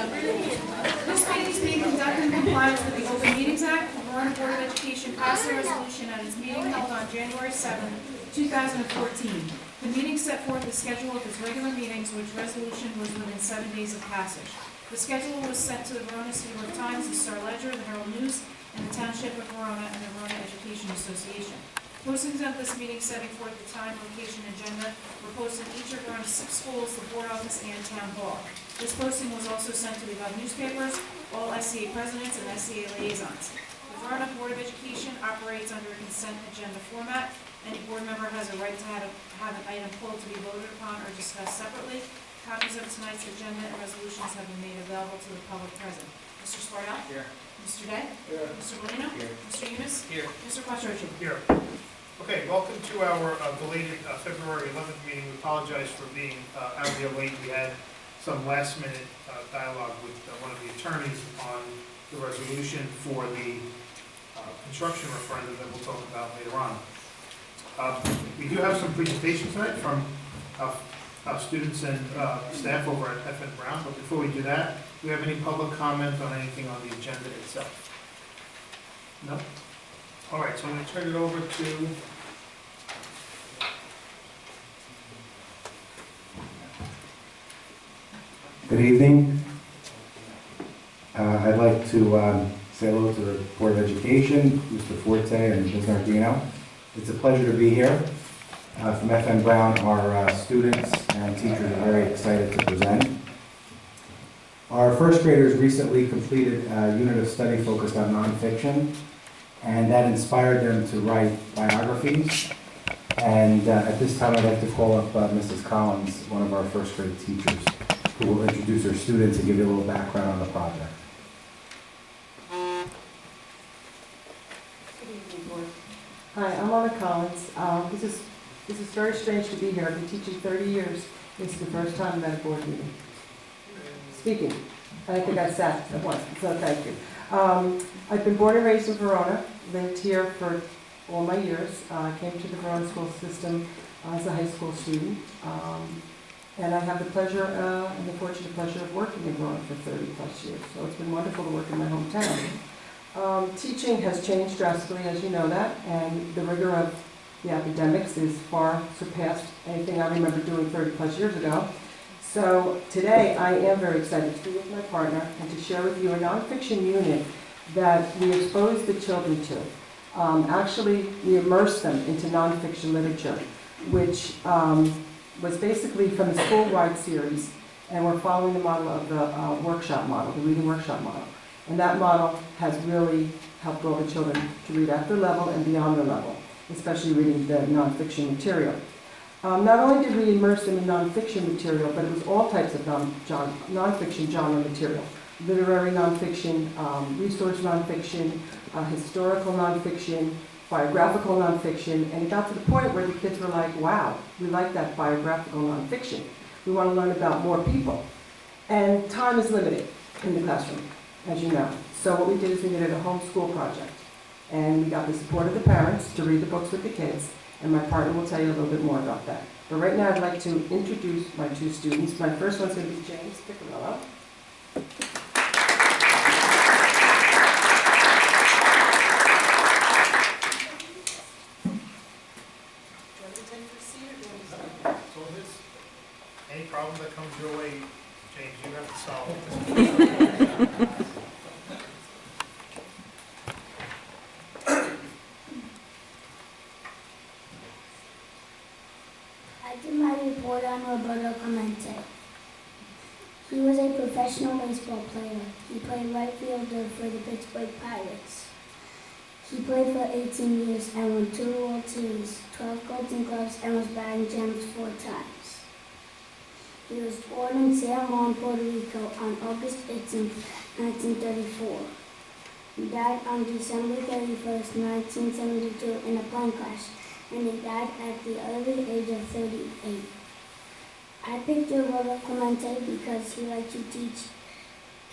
This meeting is being conducted in compliance with the Open Meetings Act. The Verona Board of Education passed a resolution at its meeting held on January 7, 2014. The meeting set forth the schedule of its regular meetings, which resolution was within 7 days of passage. The schedule was sent to the Verona City Times, the Star Ledger, the Herald News, and the Township of Verona and the Verona Education Association. Postings of this meeting setting forth the time, location, and agenda were posted in each of Verona's 6 schools, the board office, and town hall. This posting was also sent to the above newspapers, all SCA presidents, and SCA liaisons. The Verona Board of Education operates under a consent agenda format. Any board member has a right to have an item pulled to be voted upon or discussed separately. Copies of tonight's agenda and resolutions have been made available to the public present. Mr. Spartel? Here. Mr. Day? Here. Mr. Bolino? Here. Mr. Enos? Here. Mr. Quattrochi? Here. Okay, welcome to our belated February 11th meeting. We apologize for being out here late. We had some last-minute dialogue with one of the attorneys on the resolution for the construction referendum that we'll talk about later on. We do have some presentations tonight from students and staff over at FN Brown, but before we do that, do we have any public comment on anything on the agenda itself? No? All right, so I'm going to turn it over to Good evening. I'd like to say hello to the Board of Education, Mr. Forte and Ms. Nardino. It's a pleasure to be here. From FN Brown, our students and teachers are very excited to present. Our first graders recently completed a unit of study focused on nonfiction, and that inspired them to write biographies. And at this time, I'd like to call up Mrs. Collins, one of our first grade teachers, who will introduce her students and give you a little background on the project. Good evening, board. Hi, I'm Anna Collins. This is very strange to be here. I've been teaching 30 years. This is the first time I'm at a board meeting. Speaking. I think I sat at once, so thank you. I've been born and raised in Verona, lived here for all my years. I came to the Verona school system as a high school student. And I have the pleasure and the fortunate pleasure of working in Verona for 30 plus years. So it's been wonderful to work in my hometown. Teaching has changed drastically, as you know that, and the rigor of the academics is far surpassed anything I remember doing 30 plus years ago. So today I am very excited to be with my partner and to share with you a nonfiction unit that we expose the children to. Actually, we immerse them into nonfiction literature, which was basically from the school-wide series, and we're following the model of the workshop model, the reading workshop model. And that model has really helped all the children to read at their level and beyond their level, especially reading the nonfiction material. Not only did we immerse them in nonfiction material, but it was all types of nonfiction genre material. Literary nonfiction, resource nonfiction, historical nonfiction, biographical nonfiction, and it got to the point where the kids were like, wow, we like that biographical nonfiction. We want to learn about more people. And time is limited in the classroom, as you know. So what we did is we did a homeschool project. And we got the support of the parents to read the books with the kids, and my partner will tell you a little bit more about that. But right now I'd like to introduce my two students. My first one's going to be James Piccarello. any problem that comes your way, James, you have to solve it. I did my report on Roberto Clemente. He was a professional baseball player. He played right fielder for the Pittsburgh Pirates. He played for 18 years and won 2 World Series, 12 Golden Gloves, and was batting gems 4 times. He was born in San Juan, Puerto Rico on August 18, 1934. He died on December 31st, 1972 in a plane crash, and he died at the early age of 38. I picked Roberto Clemente because he liked to teach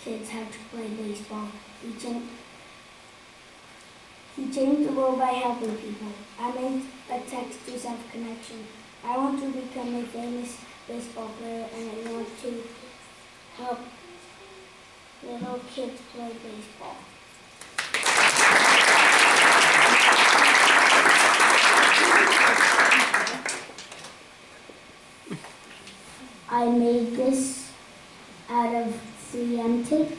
kids how to play baseball. He changed the world by helping people. I made a text to self-connection. I want to become a famous baseball player, and I want to help little kids play baseball. I made this out of 3M tape.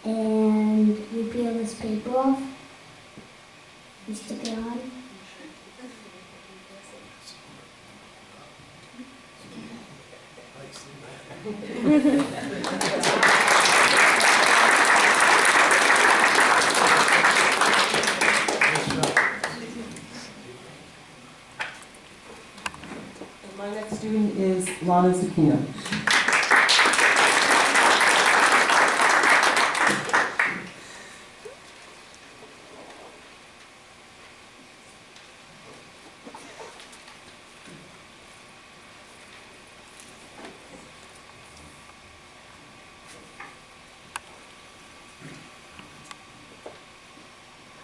And we peel this paper off. We stick it on. And my next student is Lana Zucchino.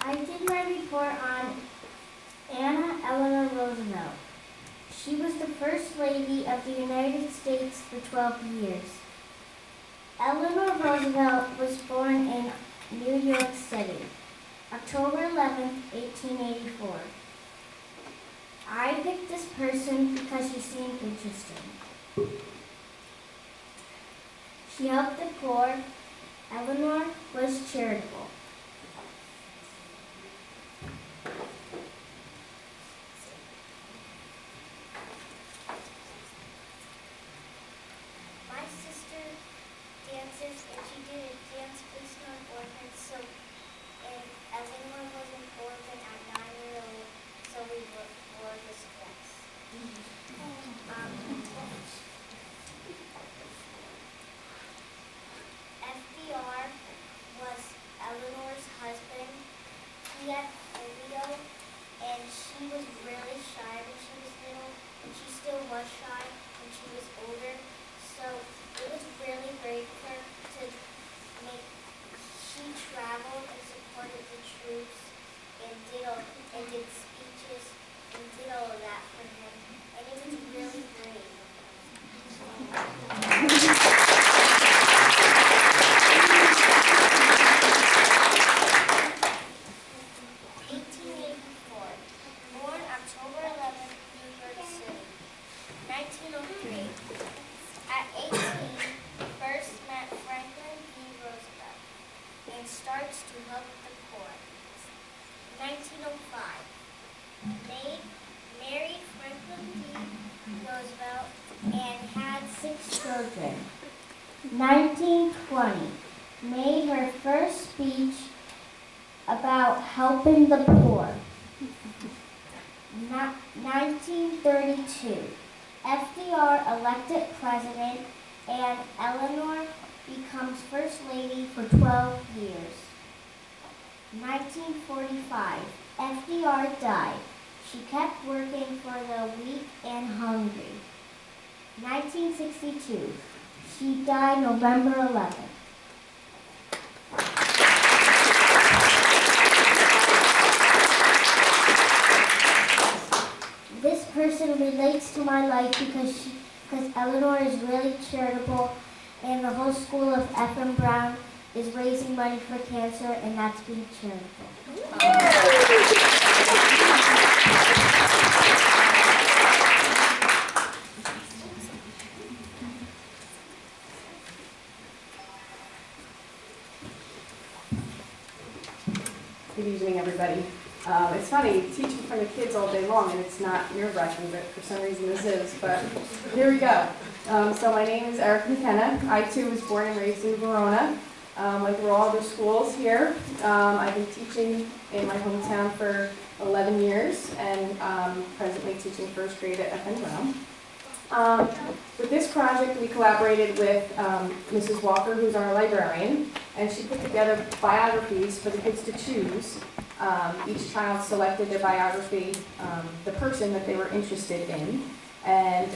I did my report on Anna Eleanor Roosevelt. She was the First Lady of the United States for 12 years. Eleanor Roosevelt was born in New York City, October 11, 1884. I picked this person because she seemed interesting. She helped the poor. Eleanor was charitable. My sister dances, and she did a dance based on orphans. So, and Eleanor was an orphan at 9 years old, so we wore this dress. FDR was Eleanor's husband. He had polio, and she was really shy when she was little, and she still was shy when she was older. So it was really great for her to make. She traveled and supported the troops and did speeches and did all of that for him, and it was really great. 1884, born October 11th, New York City. 1903, at 18, first met Franklin D. Roosevelt and starts to help the poor. 1905, married Franklin D. Roosevelt and had 6 children. 1920, made her first speech about helping the poor. 1932, FDR elected president and Eleanor becomes First Lady for 12 years. 1945, FDR died. She kept working for the weak and hungry. 1962, she died November 11th. This person relates to my life because Eleanor is really charitable, and the whole school of F.M. Brown is raising money for cancer, and that's being charitable. Good evening, everybody. It's funny, teaching from the kids all day long, and it's not nerve-wracking, but for some reason this is. But here we go. So my name is Erica McKenna. I, too, was born and raised in Verona. Like through all other schools here. I've been teaching in my hometown for 11 years, and presently teaching first grade at FN Brown. With this project, we collaborated with Mrs. Walker, who's our librarian, and she put together biographies for the kids to choose. Each child selected their biography, the person that they were interested in, and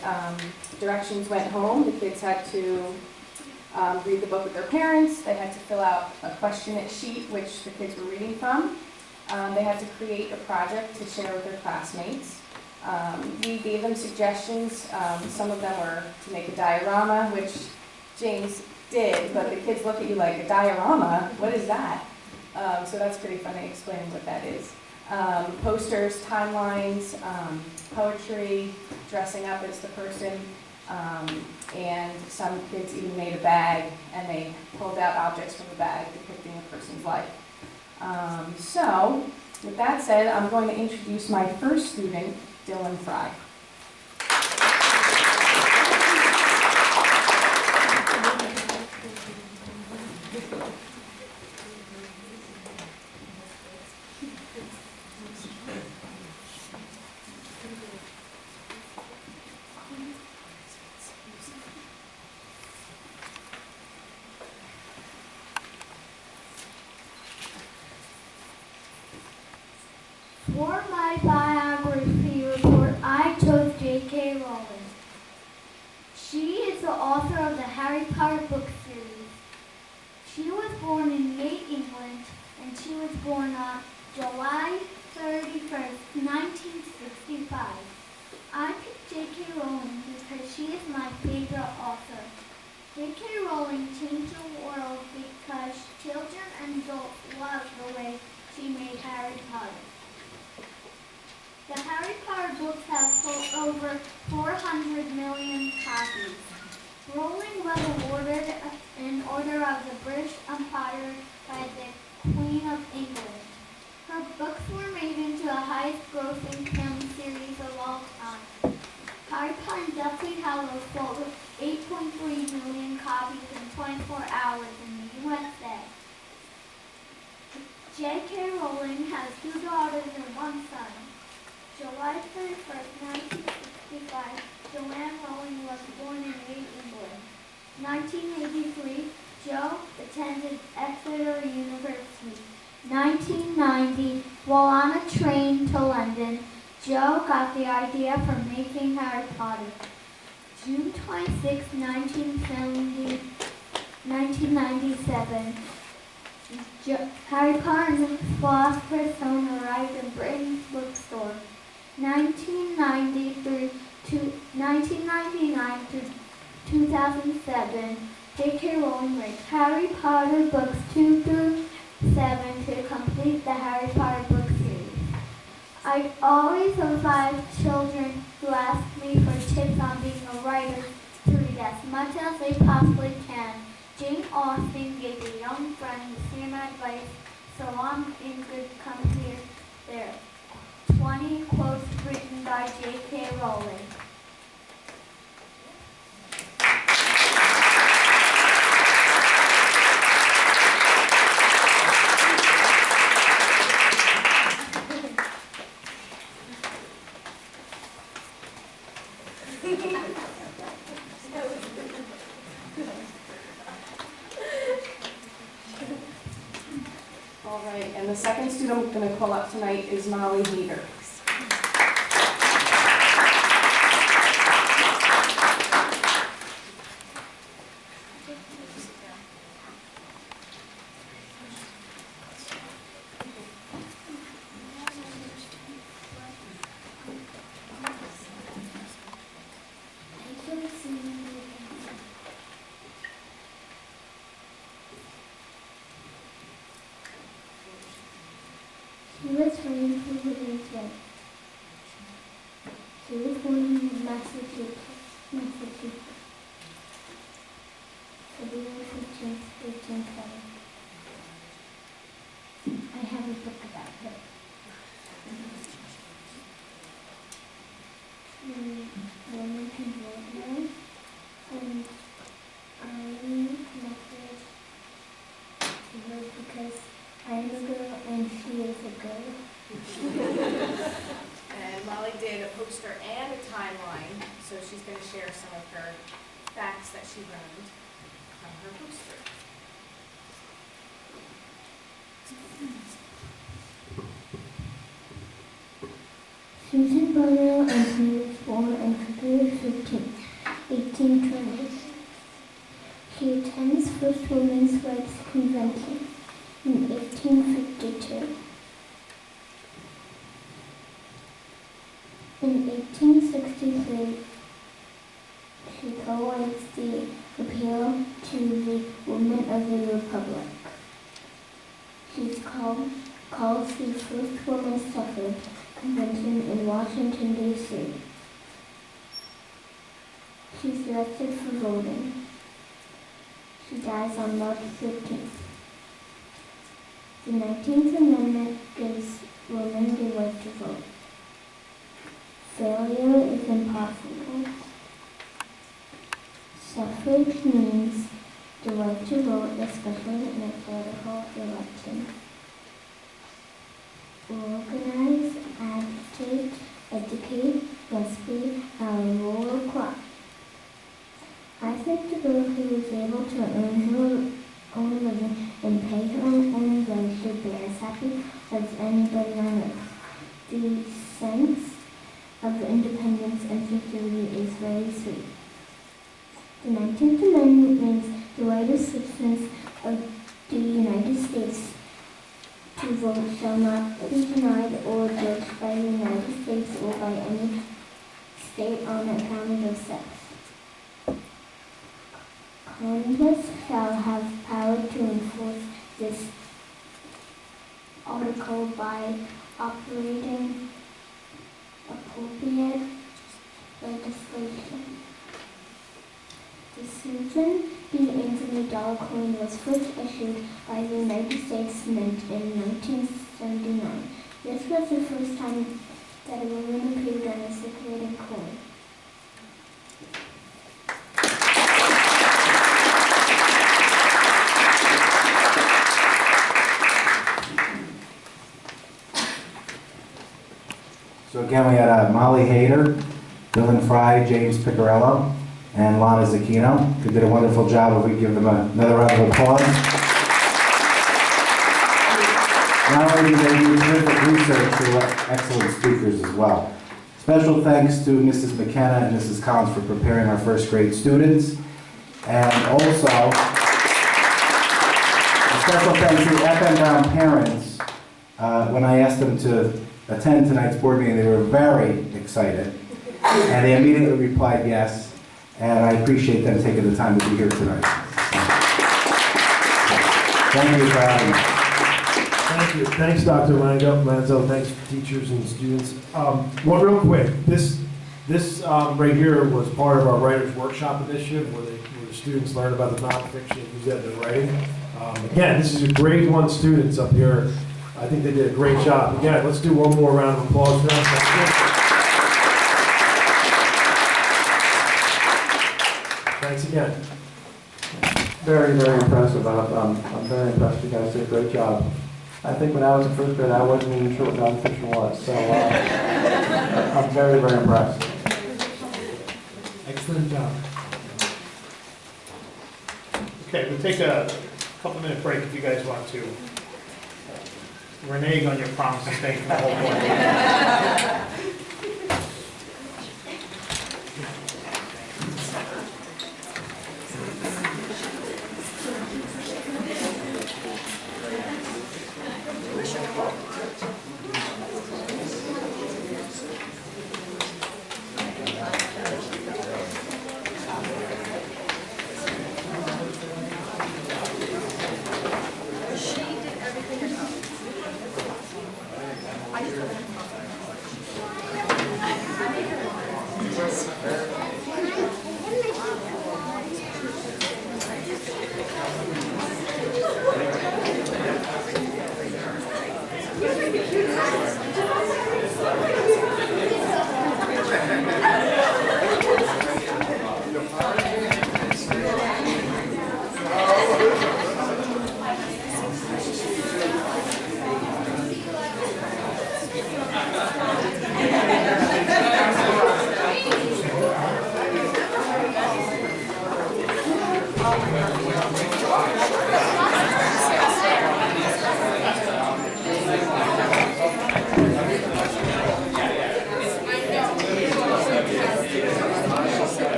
directions went home. The kids had to read the book with their parents. They had to fill out a questionnaire sheet, which the kids were reading from. They had to create a project to share with their classmates. We gave them suggestions. Some of them were to make a diorama, which James did, but the kids look at you like, a diorama? What is that? So that's pretty funny explaining what that is. Posters, timelines, poetry, dressing up as the person, and some kids even made a bag and they pulled out objects from the bag depicting a person's life. So, with that said, I'm going to introduce my first student, Dylan Fry. For my biography report, I chose J.K. Rowling. She is the author of the Harry Potter book series. She was born in Yate, England, and she was born on July 31st, 1965. I picked J.K. Rowling because she is my favorite author. J.K. Rowling changed the world because children and adults loved the way she made Harry Potter. The Harry Potter books have sold over 400 million copies. Rowling was awarded an Order of the British Empire by the Queen of England. Her books were made into the highest grossing film series of all time. Harry Potter and Deathly Hallows sold 8.3 million copies in 24 hours in the USA. J.K. Rowling has 2 daughters and 1 son. July 31st, 1965, Joanne Rowling was born in Yate, England. 1983, Jo attended Exeter University. 1990, while on a train to London, Jo got the idea for making Harry Potter. June 26, 1997, Harry Potter and the Philosopher's Stone arrived in Britain's bookstore. 1999 to 2007, J.K. Rowling read Harry Potter books 2 through 7 to complete the Harry Potter book series. I always advise children who ask me for tips on being a writer to read as much as they possibly can. Jane Austen gave a young friend the same advice, so I'm in good company there. 20 quotes written by J.K. Rowling. All right, and the second student I'm going to call up tonight is Molly Heater. She was raised in Williamsburg. She was born in Massachusetts. February 15th, 1820. I have a book about her. Wilmington, Verona, and I connected to her because I am a girl and she is a girl. And Molly did a poster and a timeline, so she's going to share some of her facts that she learned from her poster. Susan Bonnell Anthony was born on February 15, 1820. She attends First Women's Rights Convention in 1852. In 1863, she co-writes the appeal to the women of the Republic. She's called the first women's suffrage convention in Washington, D.C. She's selected for voting. She dies on March 15th. The 19th Amendment gives women the right to vote. Failure is impossible. Suffrage means the right to vote, especially in a political election. Organize, agitate, educate must be our rule of law. I think the girl who is able to earn her own living and pay her own rent should be as happy as anybody on earth. The sense of independence and security is very sweet. The 19th Amendment means the right of citizens of the United States to vote shall not be denied or judged by the United States or by any state on account of sex. Congress shall have power to enforce this article by operating appropriate legislation. The Susan B. Anthony dollar coin was first issued by the United States Mint in 1979. This was the first time that a woman appeared on a circulating coin. So again, we had Molly Hayter, Dylan Fry, James Piccarello, and Lana Zacchino, who did a wonderful job. If we give them another round of applause. Not only did they do terrific research, they were excellent speakers as well. Special thanks to Mrs. McKenna and Mrs. Collins for preparing our first grade students. And also, a special thanks to FM Brown parents. When I asked them to attend tonight's board meeting, they were very excited. And they immediately replied yes. And I appreciate them taking the time to be here tonight. Thank you for having me. Thank you. Thanks, Dr. Manzo. Thanks, teachers and students. One real quick. This right here was part of our Writers Workshop initiative, where the students learn about the nonfiction and use that in their writing. Again, this is your grade 1 students up here. I think they did a great job. Again, let's do one more round of applause for them. Thanks again. Very, very impressive. I'm very impressed. You guys did a great job. I think when I was in first grade, I wasn't even sure what nonfiction was. So I'm very, very impressed. Excellent job. Okay, we'll take a couple-minute break if you guys want to renege on your promise to stay for the whole morning.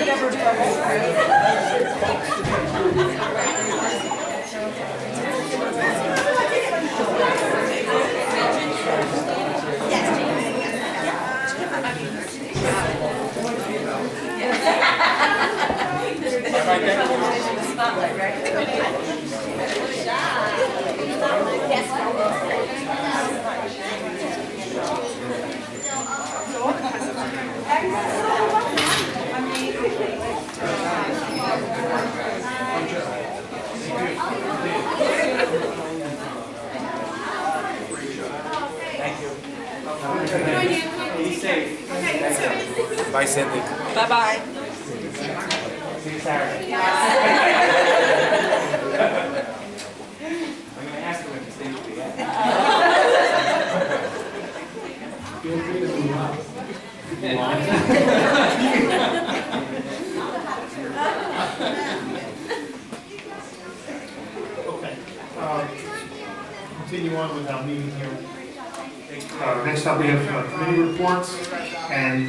Never Good idea. Be safe. Okay, so. Bye, Cindy. Bye-bye. See you Saturday. I'm gonna ask you when to stay with me. Feel free to move on. Okay. Continue on with our meeting here. Next up, we have committee reports, and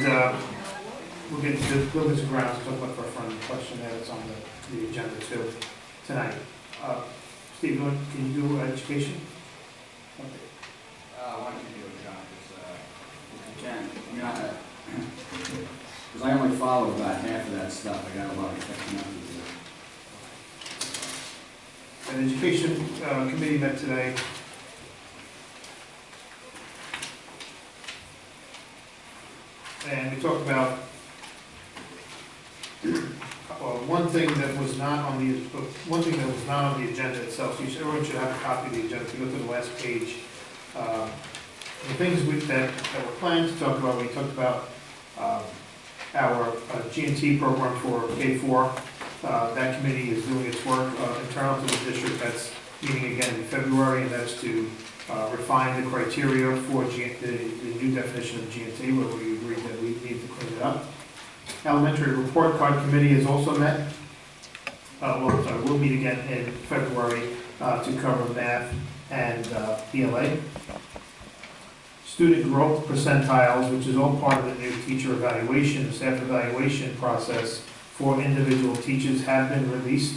we'll get to the buildings and grounds, talk about our front question that's on the agenda too tonight. Steve, can you do education? Why don't you do it, John, if you can. Because I only follow about half of that stuff. I got a lot of catching up to do. An education committee met today. And we talked about one thing that was not on the agenda itself. So everyone should have a copy of the agenda. If you go to the last page, the things that were planned to talk about. We talked about our G&T program for K-4. That committee is doing its work internal to the district. That's meeting again in February, and that's to refine the criteria for the new definition of G&T, where we agreed that we need to clean it up. Elementary Report Card Committee has also met. We'll meet again in February to cover math and ELA. Student growth percentiles, which is all part of the new teacher evaluation, staff evaluation process for individual teachers, have been released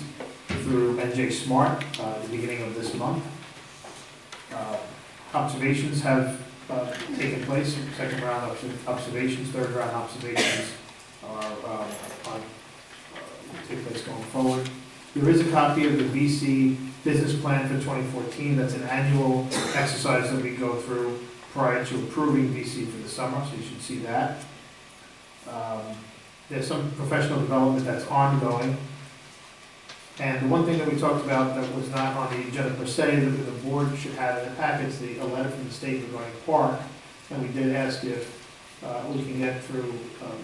through NJ Smart at the beginning of this month. Observations have taken place, second round observations, third round observations are take place going forward. There is a copy of the BC Business Plan for 2014. That's an annual exercise that we go through prior to approving BC for the summer, so you should see that. There's some professional development that's ongoing. And the one thing that we talked about that was not on the agenda per se, that the board should have in the packets, a letter from the state regarding Park. And we did ask if we can get through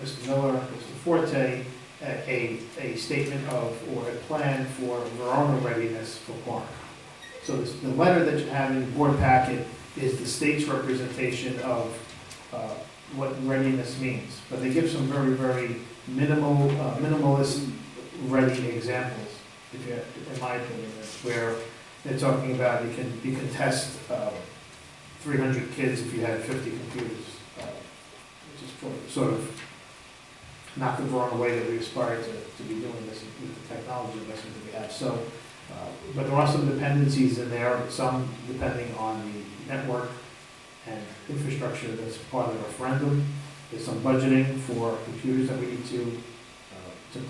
Mr. Miller, Mr. Forte, a statement of, or a plan for Verona readiness for Park. So the letter that you have in the board packet is the state's representation of what readiness means. But they give some very, very minimalist ready examples, in my opinion, where they're talking about you can test 300 kids if you had 50 computers, which is sort of not the wrong way that we aspire to be doing this with the technology investment that we have. So, but there are some dependencies in there, some depending on the network and infrastructure that's part of the referendum. There's some budgeting for computers that we need to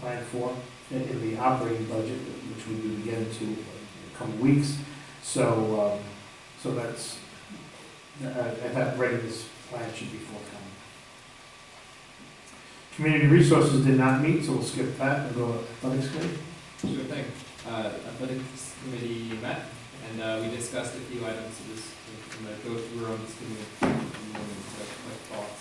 plan for in the operating budget, which we will get into in the coming weeks. So, that's that readiness plan should be forthcoming. Community resources did not meet, so we'll skip that and go to athletics committee. Sure thing. Athletics committee met, and we discussed a few items. I'm going to go through on this committee my thoughts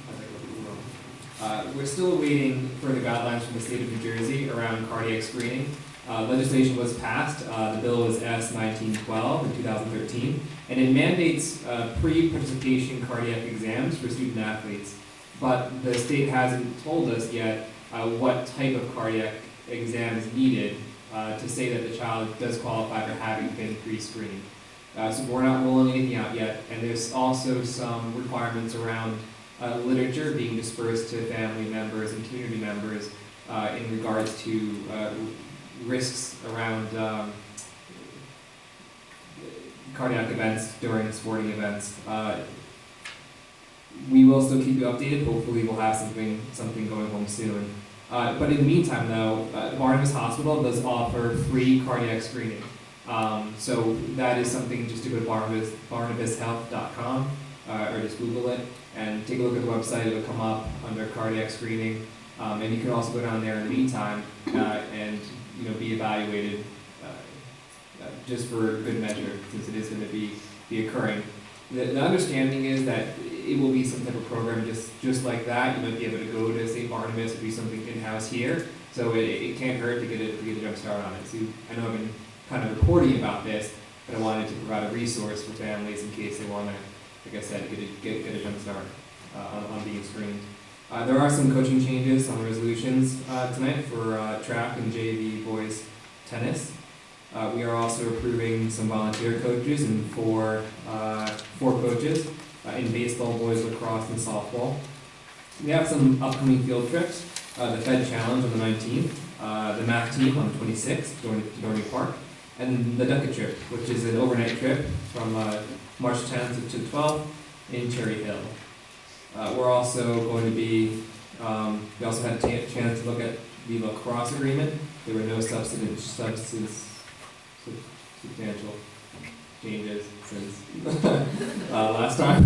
as I go through them. We're still awaiting further guidelines from the state of New Jersey around cardiac screening. Legislation was passed. The bill was S-1912 in 2013, and it mandates pre-participation cardiac exams for student athletes. But the state hasn't told us yet what type of cardiac exam is needed to say that the child does qualify for having been pre-screened. So we're not rolling anything out yet, and there's also some requirements around literature being dispersed to family members and community members in regards to risks around cardiac events during sporting events. We will still keep you updated. Hopefully we'll have something going home soon. But in the meantime, though, Barnabas Hospital does offer free cardiac screening. So that is something just to go to barnabashealth.com or just Google it and take a look at the website. It'll come up under cardiac screening. And you can also go down there in the meantime and be evaluated just for good measure, since it is going to be occurring. The understanding is that it will be some type of program just like that. You might be able to go to St. Barnabas or do something in-house here. So it can't hurt to get a jump start on it. So I know I've been kind of reporting about this, but I wanted to provide a resource for families in case they want to, like I said, get a jump start on being screened. There are some coaching changes on the resolutions tonight for track and JV boys tennis. We are also approving some volunteer coaches and four coaches in baseball, boys lacrosse, and softball. We have some upcoming field trips. The Fed Challenge on the 19th, the math team on the 26th to Dorney Park, and the Ducket Trip, which is an overnight trip from March 10th to 12th in Cherry Hill. We're also going to be, we also had a chance to look at the lacrosse agreement. There were no substantial changes since last time.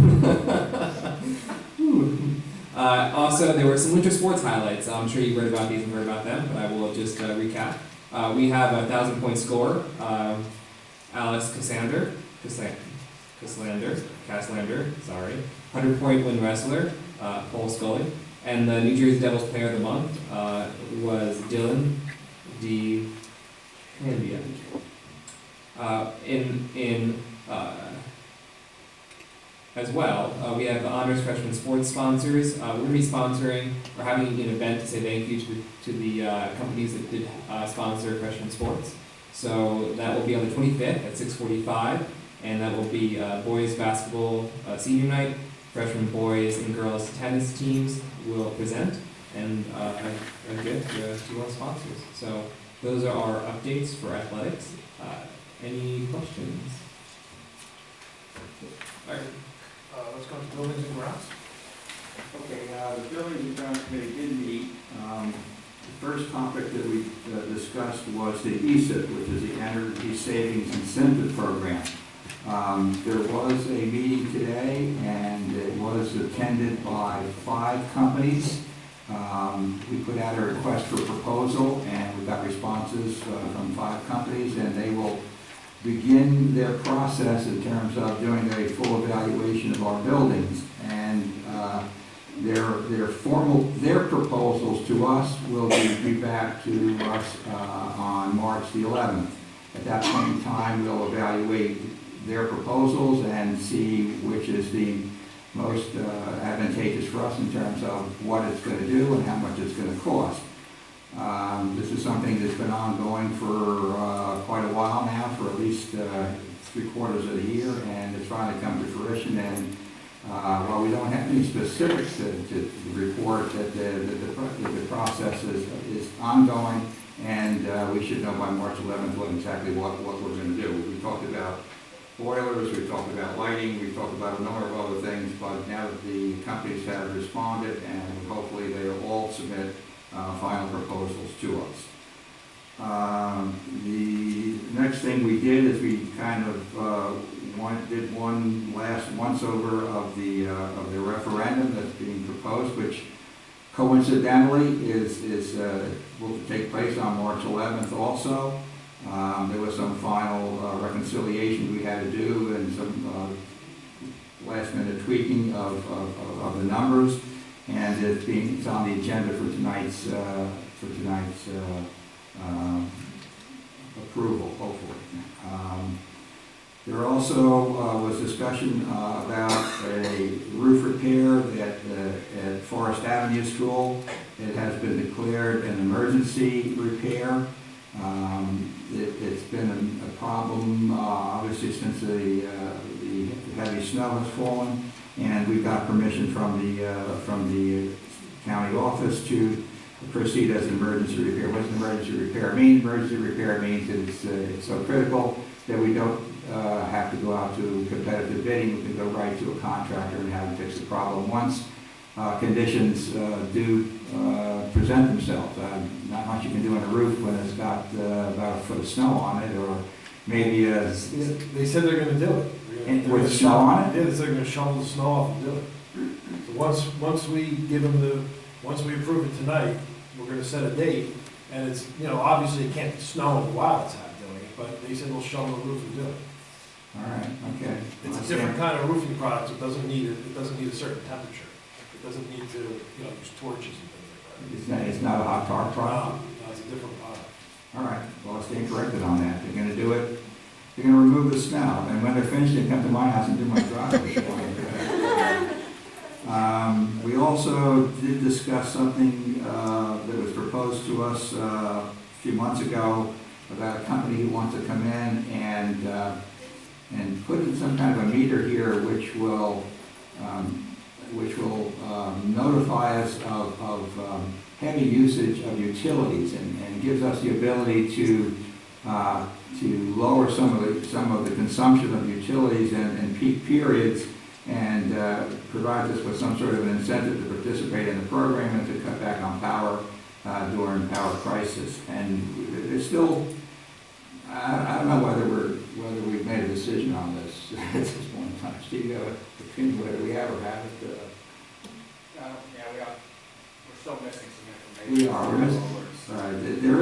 Also, there were some winter sports highlights. I'm sure you've read about these and heard about them, but I will just recap. We have a 1,000-point scorer, Alice Caslander, 100-point win wrestler, Paul Scully, and the New Jersey Devils Player of the Month was Dylan D. Candia. As well, we have the Honors Freshman Sports sponsors. We're going to be sponsoring or having an event to say thank you to the companies that did sponsor freshman sports. So that will be on the 25th at 6:45, and that will be boys basketball senior night. Freshman boys and girls tennis teams will present, and a gift to our sponsors. So those are our updates for athletics. Any questions? All right. Let's go to buildings and grounds. Okay, the Buildings and Grounds Committee did meet. The first topic that we discussed was the ESIP, which is the Energy Savings Incentive Program. There was a meeting today, and it was attended by 5 companies. We put out a request for proposal, and we got responses from 5 companies, and they will begin their process in terms of doing a full evaluation of our buildings. And their proposals to us will be back to us on March the 11th. At that point in time, we'll evaluate their proposals and see which is the most advantageous for us in terms of what it's going to do and how much it's going to cost. This is something that's been ongoing for quite a while now, for at least 3/4 of the year, and it's finally come to fruition. And while we don't have any specifics to report, that the process is ongoing, and we should know by March 11th exactly what we're going to do. We talked about boilers, we talked about lighting, we talked about a number of other things, but now that the companies have responded, and hopefully they will all submit final proposals to us. The next thing we did is we kind of did one last once-over of the referendum that's being proposed, which coincidentally will take place on March 11th also. There was some final reconciliation we had to do and some last-minute tweaking of the numbers, and it's on the agenda for tonight's approval, hopefully. There also was discussion about a roof repair at Forest Avenue School. It has been declared an emergency repair. It's been a problem, obviously, since the heavy snow has fallen, and we've got permission from the county office to proceed as an emergency repair. What does an emergency repair mean? Emergency repair means that it's so critical that we don't have to go out to competitive bidding. We can go right to a contractor and have him fix the problem. Once conditions do present themselves. Not much you can do on a roof when it's got about a foot of snow on it, or maybe They said they're gonna do it. And with snow on it? Yeah, they're gonna shovel the snow off and do it. So once we give them once we approve it tonight, we're gonna set a date, and it's, obviously it can't snow while it's out doing it, but they said we'll shovel the roof and do it. All right, okay. It's a different kind of roofing product, it doesn't need a certain temperature. It doesn't need to, use torches and things like that. It's not a hot tar product? No, it's a different product. All right, well, I'll stand corrected on that. They're gonna do it, they're gonna remove the snow, and when they're finished, they come to my house and do my driveway. We also did discuss something that was proposed to us a few months ago about a company who wants to come in and put in some kind of a meter here which will notify us of heavy usage of utilities and gives us the ability to lower some of the consumption of utilities in peak periods, and provides us with some sort of an incentive to participate in the program and to cut back on power during power crisis. And it's still, I don't know whether we've made a decision on this at this point in time. Steve, you have an opinion whether we have or haven't? Yeah, we're still missing some information. We are. We're missing. All right. There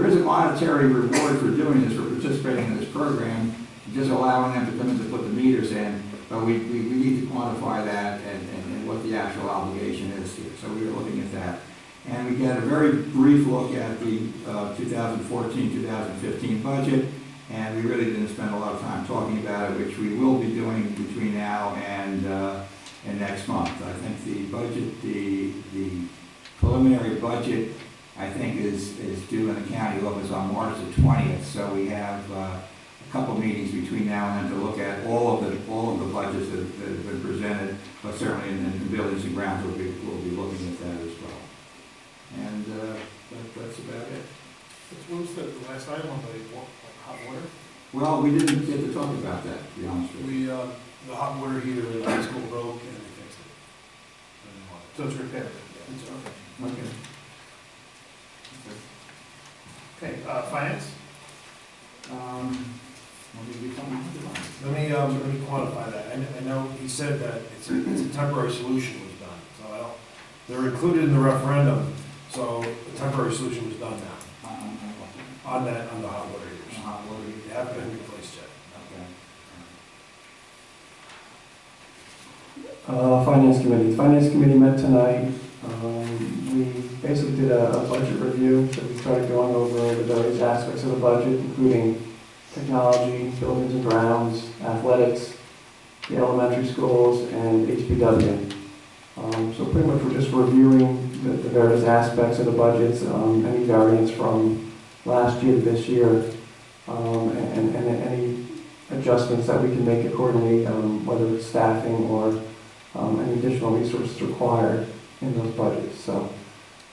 is a monetary reward for doing this, for participating in this program, just allowing them to come in to put the meters in. But we need to quantify that and what the actual obligation is here. So we were looking at that. And we get a very brief look at the 2014-2015 budget, and we really didn't spend a lot of time talking about it, which we will be doing between now and next month. I think the budget, the preliminary budget, I think is due in the county office on March the 20th. So we have a couple meetings between now and then to look at all of the budgets that have been presented, but certainly in the buildings and grounds we'll be looking at that as well. And that's about it. What was the last item on the hot water? Well, we didn't get to talk about that, to be honest with you. The hot water heater in the high school broke and they fixed it. So it's repaired? Yeah. Okay. Okay, finance? Let me quantify that. I know he said that it's a temporary solution was done, so they're included in the referendum, so a temporary solution was done now on the hot water heaters. They haven't been replaced yet. Finance Committee. The Finance Committee met tonight. We basically did a budget review, so we started going over the various aspects of the budget, including technology, buildings and grounds, athletics, the elementary schools, and HPW. So pretty much we're just reviewing the various aspects of the budgets, any variance from last year to this year, and any adjustments that we can make accordingly, whether it's staffing or any additional resources required in those budgets. So,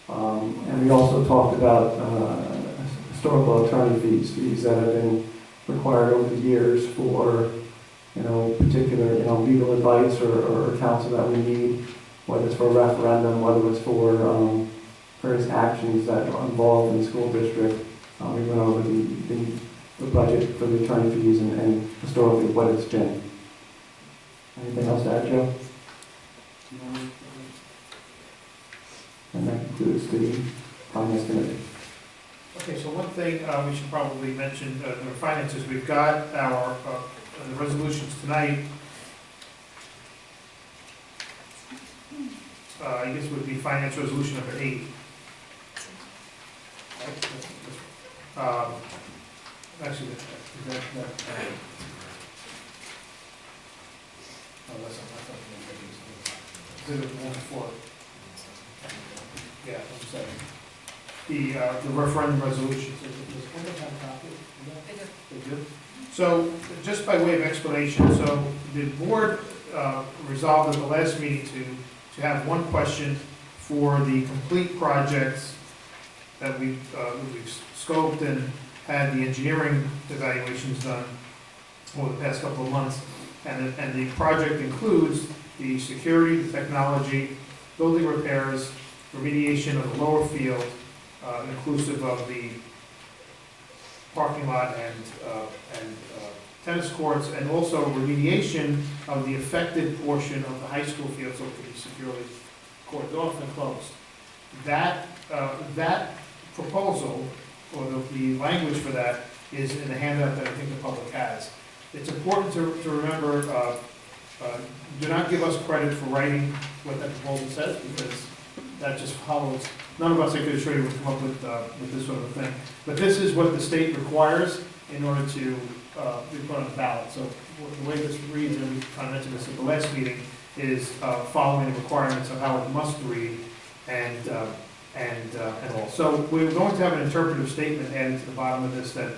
and we also talked about historical attorney fees that have been required over the years for, particular, legal advice or counsel that we need, whether it's for a referendum, whether it's for various actions that are involved in the school district. We went over the budget for the attorney fees and historically what it's been. Anything else to add, Joe? No. And that concludes the Finance Committee. Okay, so one thing we should probably mention, the finances, we've got our, the resolutions tonight. I guess would be finance resolution number 8. Actually, yeah, I'm sorry. The referendum resolution. They do. So, just by way of explanation, so the board resolved at the last meeting to have one question for the complete projects that we've scoped and had the engineering evaluations done over the past couple of months. And the project includes the security, the technology, building repairs, remediation of the lower field, inclusive of the parking lot and tennis courts, and also remediation of the affected portion of the high school field so it can be securely cordoned off and closed. That proposal, or the language for that, is in the handout that I think the public has. It's important to remember, do not give us credit for writing what that proposal says, because that just follows. None of us, I could assure you, would come up with this sort of thing. But this is what the state requires in order to be put on the ballot. So the way this reads, and we kind of mentioned this at the last meeting, is following the requirements of how it must read and all. So we're going to have an interpretive statement added to the bottom of this that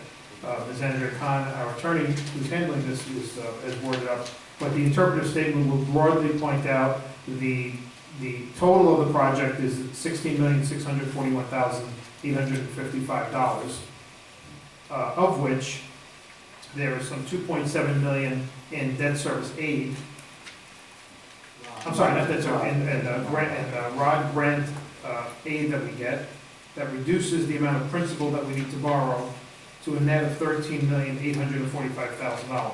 Ms. Andrea Khan, our attorney who's handling this, has worded up. But the interpretive statement will broadly point out the total of the project is $16,641,855, of which there is some $2.7 million in debt service aid. I'm sorry, not debt service, and ROD grant aid that we get that reduces the amount of principal that we need to borrow to a net of $13,845,000.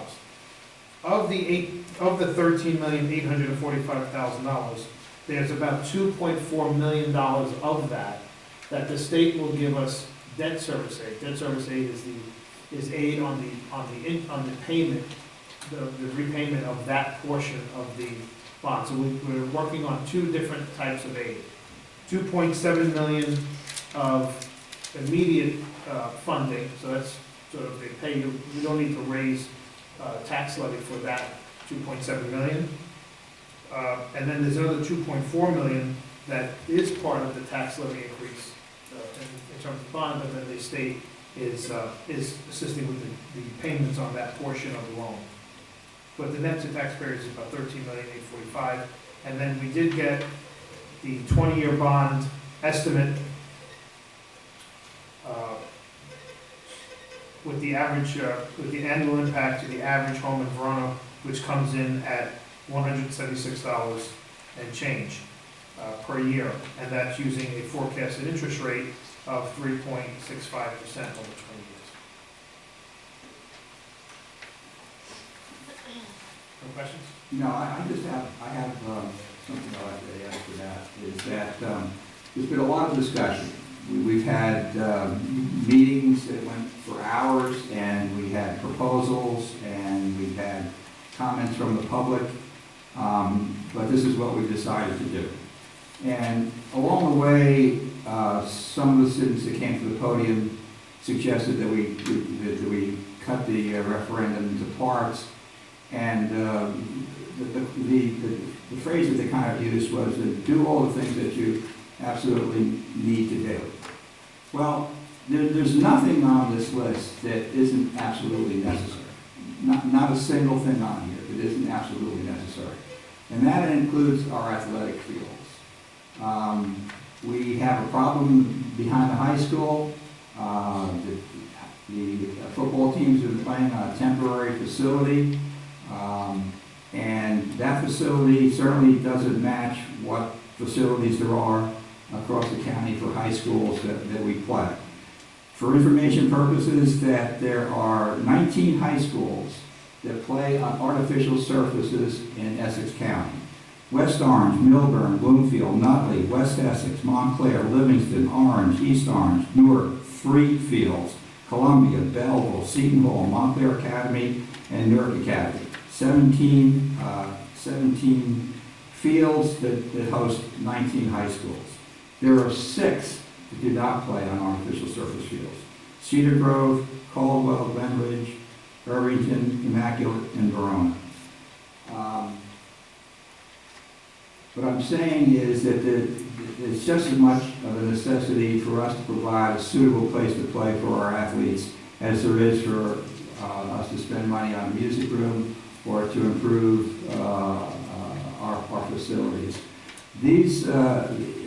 Of the $13,845,000, there's about $2.4 million of that the state will give us debt service aid. Debt service aid is aid on the payment, the repayment of that portion of the bond. So we're working on two different types of aid. $2.7 million of immediate funding, so that's sort of, they pay you, you don't need to raise tax levy for that $2.7 million. And then there's another $2.4 million that is part of the tax levy increase in terms of bond, but then the state is assisting with the payments on that portion of the loan. But the net to taxpayers is about $13,845,000. And then we did get the 20-year bond estimate with the average, with the annual impact to the average home in Verona, which comes in at $176 and change per year. And that's using a forecasted interest rate of 3.65% over 20 years. No questions? No, I just have, something I'd like to add to that, is that there's been a lot of discussion. We've had meetings that went for hours, and we had proposals, and we've had comments from the public, but this is what we've decided to do. And along the way, some of the students that came to the podium suggested that we cut the referendum into parts, and the phrase that they kind of used was to do all the things that you absolutely need to do. Well, there's nothing on this list that isn't absolutely necessary. Not a single thing on here that isn't absolutely necessary. And that includes our athletic fields. We have a problem behind the high school. The football teams have been playing on a temporary facility. And that facility certainly doesn't match what facilities there are across the county for high schools that we play. For information purposes, that there are 19 high schools that play on artificial surfaces in Essex County. West Orange, Milburn, Bloomfield, Nutley, West Essex, Montclair, Livingston, Orange, East Orange, Newark, Three Fields, Columbia, Belleville, Seton Hall, Montclair Academy, and Newark Academy. 17 fields that host 19 high schools. There are 6 that do not play on artificial surface fields. Cedar Grove, Caldwell, Glenridge, Irvington, Immaculate, and Verona. What I'm saying is that it's just as much of a necessity for us to provide a suitable place to play for our athletes as there is for us to spend money on a music room or to improve our facilities.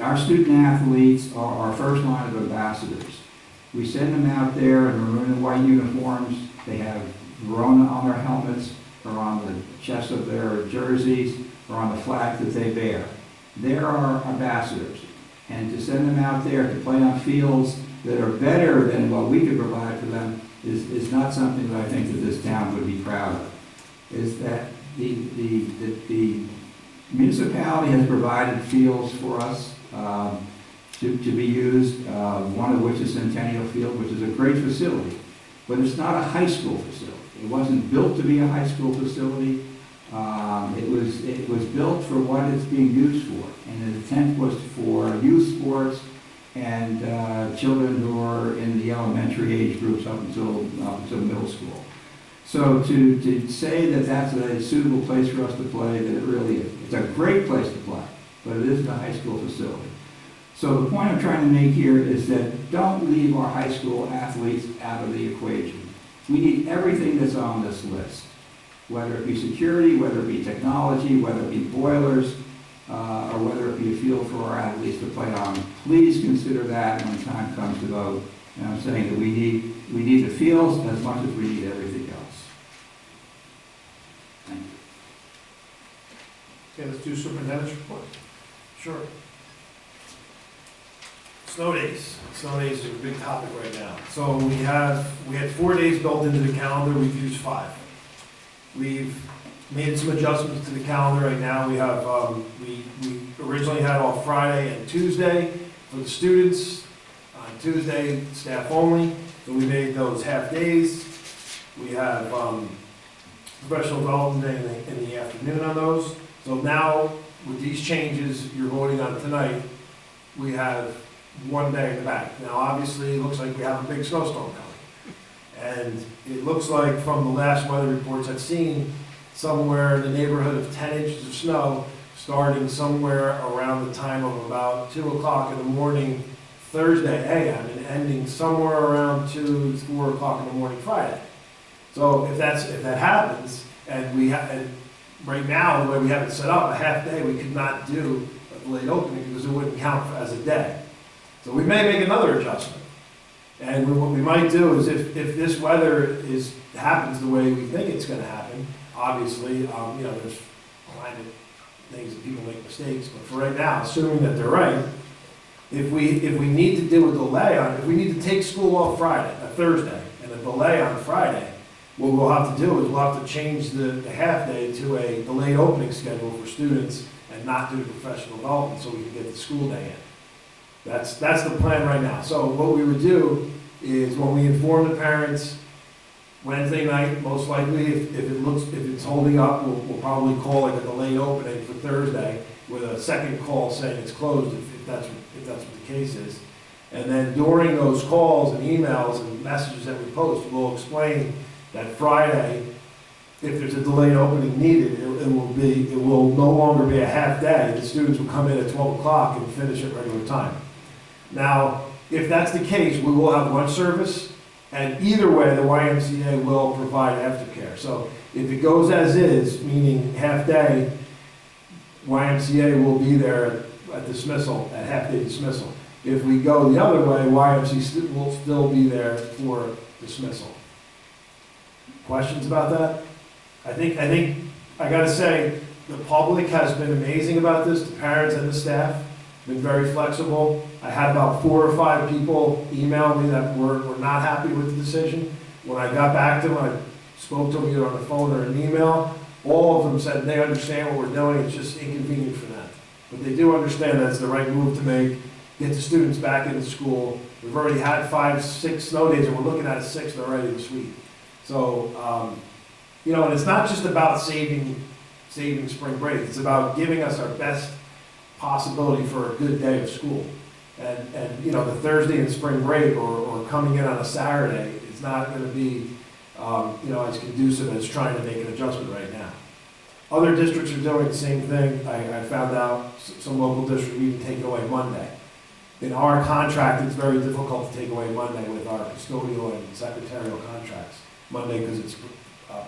Our student athletes are our first line of ambassadors. We send them out there in maroon and white uniforms. They have Verona on their helmets, or on the chest of their jerseys, or on the flag that they bear. They're our ambassadors. And to send them out there to play on fields that are better than what we could provide for them is not something that I think that this town would be proud of. Is that the municipality has provided fields for us to be used, one of which is Centennial Field, which is a great facility, but it's not a high school facility. It wasn't built to be a high school facility. It was built for what it's being used for, and the intent was for youth sports and children who are in the elementary age groups up until middle school. So to say that that's a suitable place for us to play, that it really is. It's a great place to play, but it isn't a high school facility. So the point I'm trying to make here is that don't leave our high school athletes out of the equation. We need everything that's on this list, whether it be security, whether it be technology, whether it be boilers, or whether it be a field for our athletes to play on. Please consider that when time comes to vote. And I'm saying that we need the fields as much as we need everything else. Thank you. Okay, let's do superintendent's report. Sure. Snow days. Snow days are a big topic right now. So we had 4 days built into the calendar, we've used 5. We've made some adjustments to the calendar right now. We have, we originally had off Friday and Tuesday for the students. On Tuesday, staff only, so we made those half days. We have professional development day in the afternoon on those. So now, with these changes you're voting on tonight, we have 1 day in the back. Now, obviously, it looks like we have a big snowstorm coming. And it looks like from the last weather reports I've seen, somewhere in the neighborhood of 10 inches of snow, starting somewhere around the time of about 2 o'clock in the morning, Thursday AM, and ending somewhere around 2, 4 o'clock in the morning Friday. So if that happens, and right now, the way we have it set up, a half day, we could not do a delayed opening because it wouldn't count as a day. So we may make another adjustment. And what we might do is if this weather happens the way we think it's gonna happen, obviously, there's climate things that people make mistakes, but for right now, assuming that they're right, if we need to do a delay if we need to take school off Thursday, and a delay on Friday, what we'll have to do is we'll have to change the half day to a delayed opening schedule for students and not do the professional development so we can get the school day in. That's the plan right now. So what we would do is when we inform the parents Wednesday night, most likely, if it's holding up, we'll probably call it a delayed opening for Thursday with a second call saying it's closed if that's what the case is. And then during those calls and emails and messages that we post, we'll explain that Friday, if there's a delayed opening needed, it will no longer be a half day. The students will come in at 12 o'clock and finish at regular time. Now, if that's the case, we will have lunch service, and either way, the YMCA will provide aftercare. So if it goes as is, meaning half day, YMCA will be there at dismissal, at half day dismissal. If we go the other way, YMCA will still be there for dismissal. Questions about that? I think I gotta say, the public has been amazing about this, the parents and the staff, been very flexible. I had about 4 or 5 people email me that were not happy with the decision. When I got back to them, I spoke to them either on the phone or an email. All of them said they understand what we're doing, it's just inconvenient for them. But they do understand that it's the right move to make, get the students back into school. We've already had 5, 6 snow days, and we're looking at a 6th already this week. So, and it's not just about saving spring break, it's about giving us our best possibility for a good day of school. And the Thursday in spring break or coming in on a Saturday is not going to be, as conducive as trying to make an adjustment right now. Other districts are doing the same thing. I found out some local districts even take away Monday. In our contract, it's very difficult to take away Monday with our custodial and secretarial contracts. Monday because it's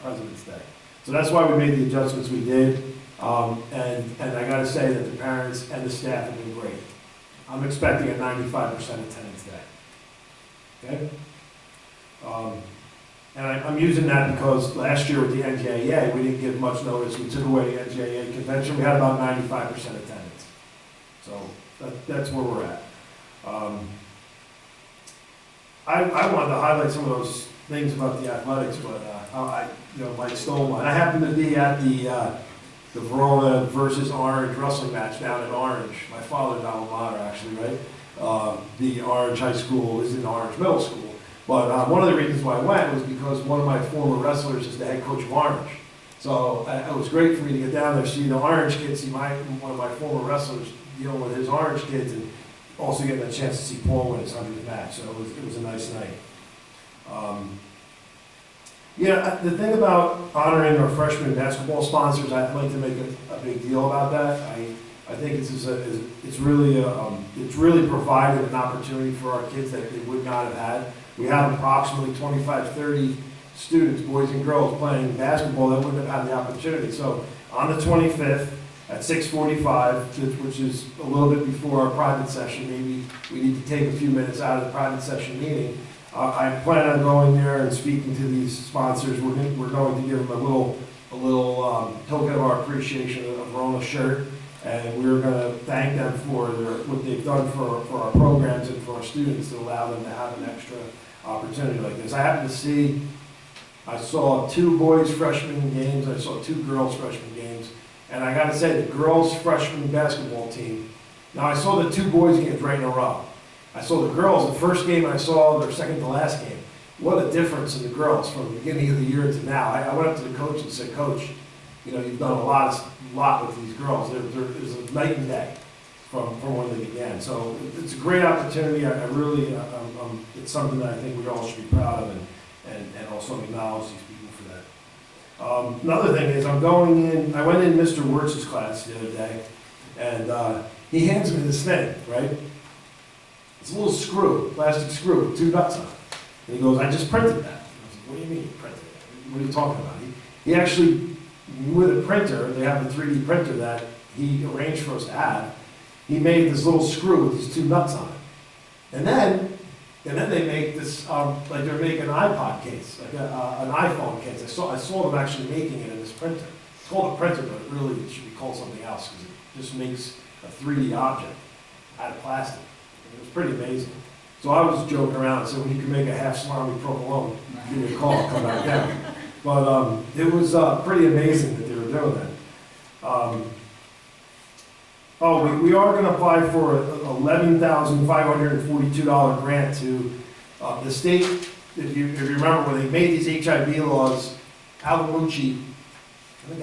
President's Day. So that's why we made the adjustments we did. And I got to say that the parents and the staff have been great. I'm expecting a 95% attendance day. Okay? And I'm using that because last year with the NJAA, we didn't give much notice. We took away the NJAA convention. We had about 95% attendance. So That's where we're at. I wanted to highlight some of those things about the athletics, but Mike stole mine. I happened to be at the Verona versus Orange wrestling match down in Orange. My father's alma mater, actually, right? The Orange High School is in Orange Middle School. But one of the reasons why I went was because one of my former wrestlers is the head coach of Orange. So it was great for me to get down there, see the Orange kids, see one of my former wrestlers dealing with his Orange kids, and also getting a chance to see Paul win his 100th match. So it was a nice night. The thing about honoring our freshman basketball sponsors, I'd like to make a big deal about that. I think it's really provided an opportunity for our kids that they would not have had. We have approximately 25, 30 students, boys and girls, playing basketball that wouldn't have had the opportunity. So on the 25th at 6:45, which is a little bit before our private session, maybe we need to take a few minutes out of the private session meeting. I plan on going there and speaking to these sponsors. We're going to give them a little token of our appreciation of a Verona shirt, and we're going to thank them for what they've done for our programs and for our students to allow them to have an extra opportunity like this. I saw 2 boys freshman games, I saw 2 girls freshman games, and I got to say the girls freshman basketball team. Now I saw the 2 boys games right in a row. I saw the girls, the first game I saw, their second to last game. What a difference in the girls from the beginning of the year to now. I went up to the coach and said, Coach, you've done a lot with these girls. There's a night and day from when they began. So it's a great opportunity. It's something that I think we all should be proud of and also acknowledge these people for that. Another thing is I went in Mr. Wirtz's class the other day, and he hands me this thing, right? It's a little screw, plastic screw with 2 nuts on it. And he goes, I just printed that. I was like, what do you mean you printed it? What are you talking about? He actually, with a printer, they have a 3D printer that he arranged for us to have. He made this little screw with these 2 nuts on it. And then they make this, like they're making an iPod case, like an iPhone case. I saw them actually making it in this printer. It's called a printer, but it should be called something else because it just makes a 3D object out of plastic. It was pretty amazing. So I was joking around and said, when you can make a half salami provolone, give me a call, I'll come back down. But it was pretty amazing that they were doing that. We are going to apply for an $11,542 grant to the state. If you remember, when they made these HIV laws, Alamucci, or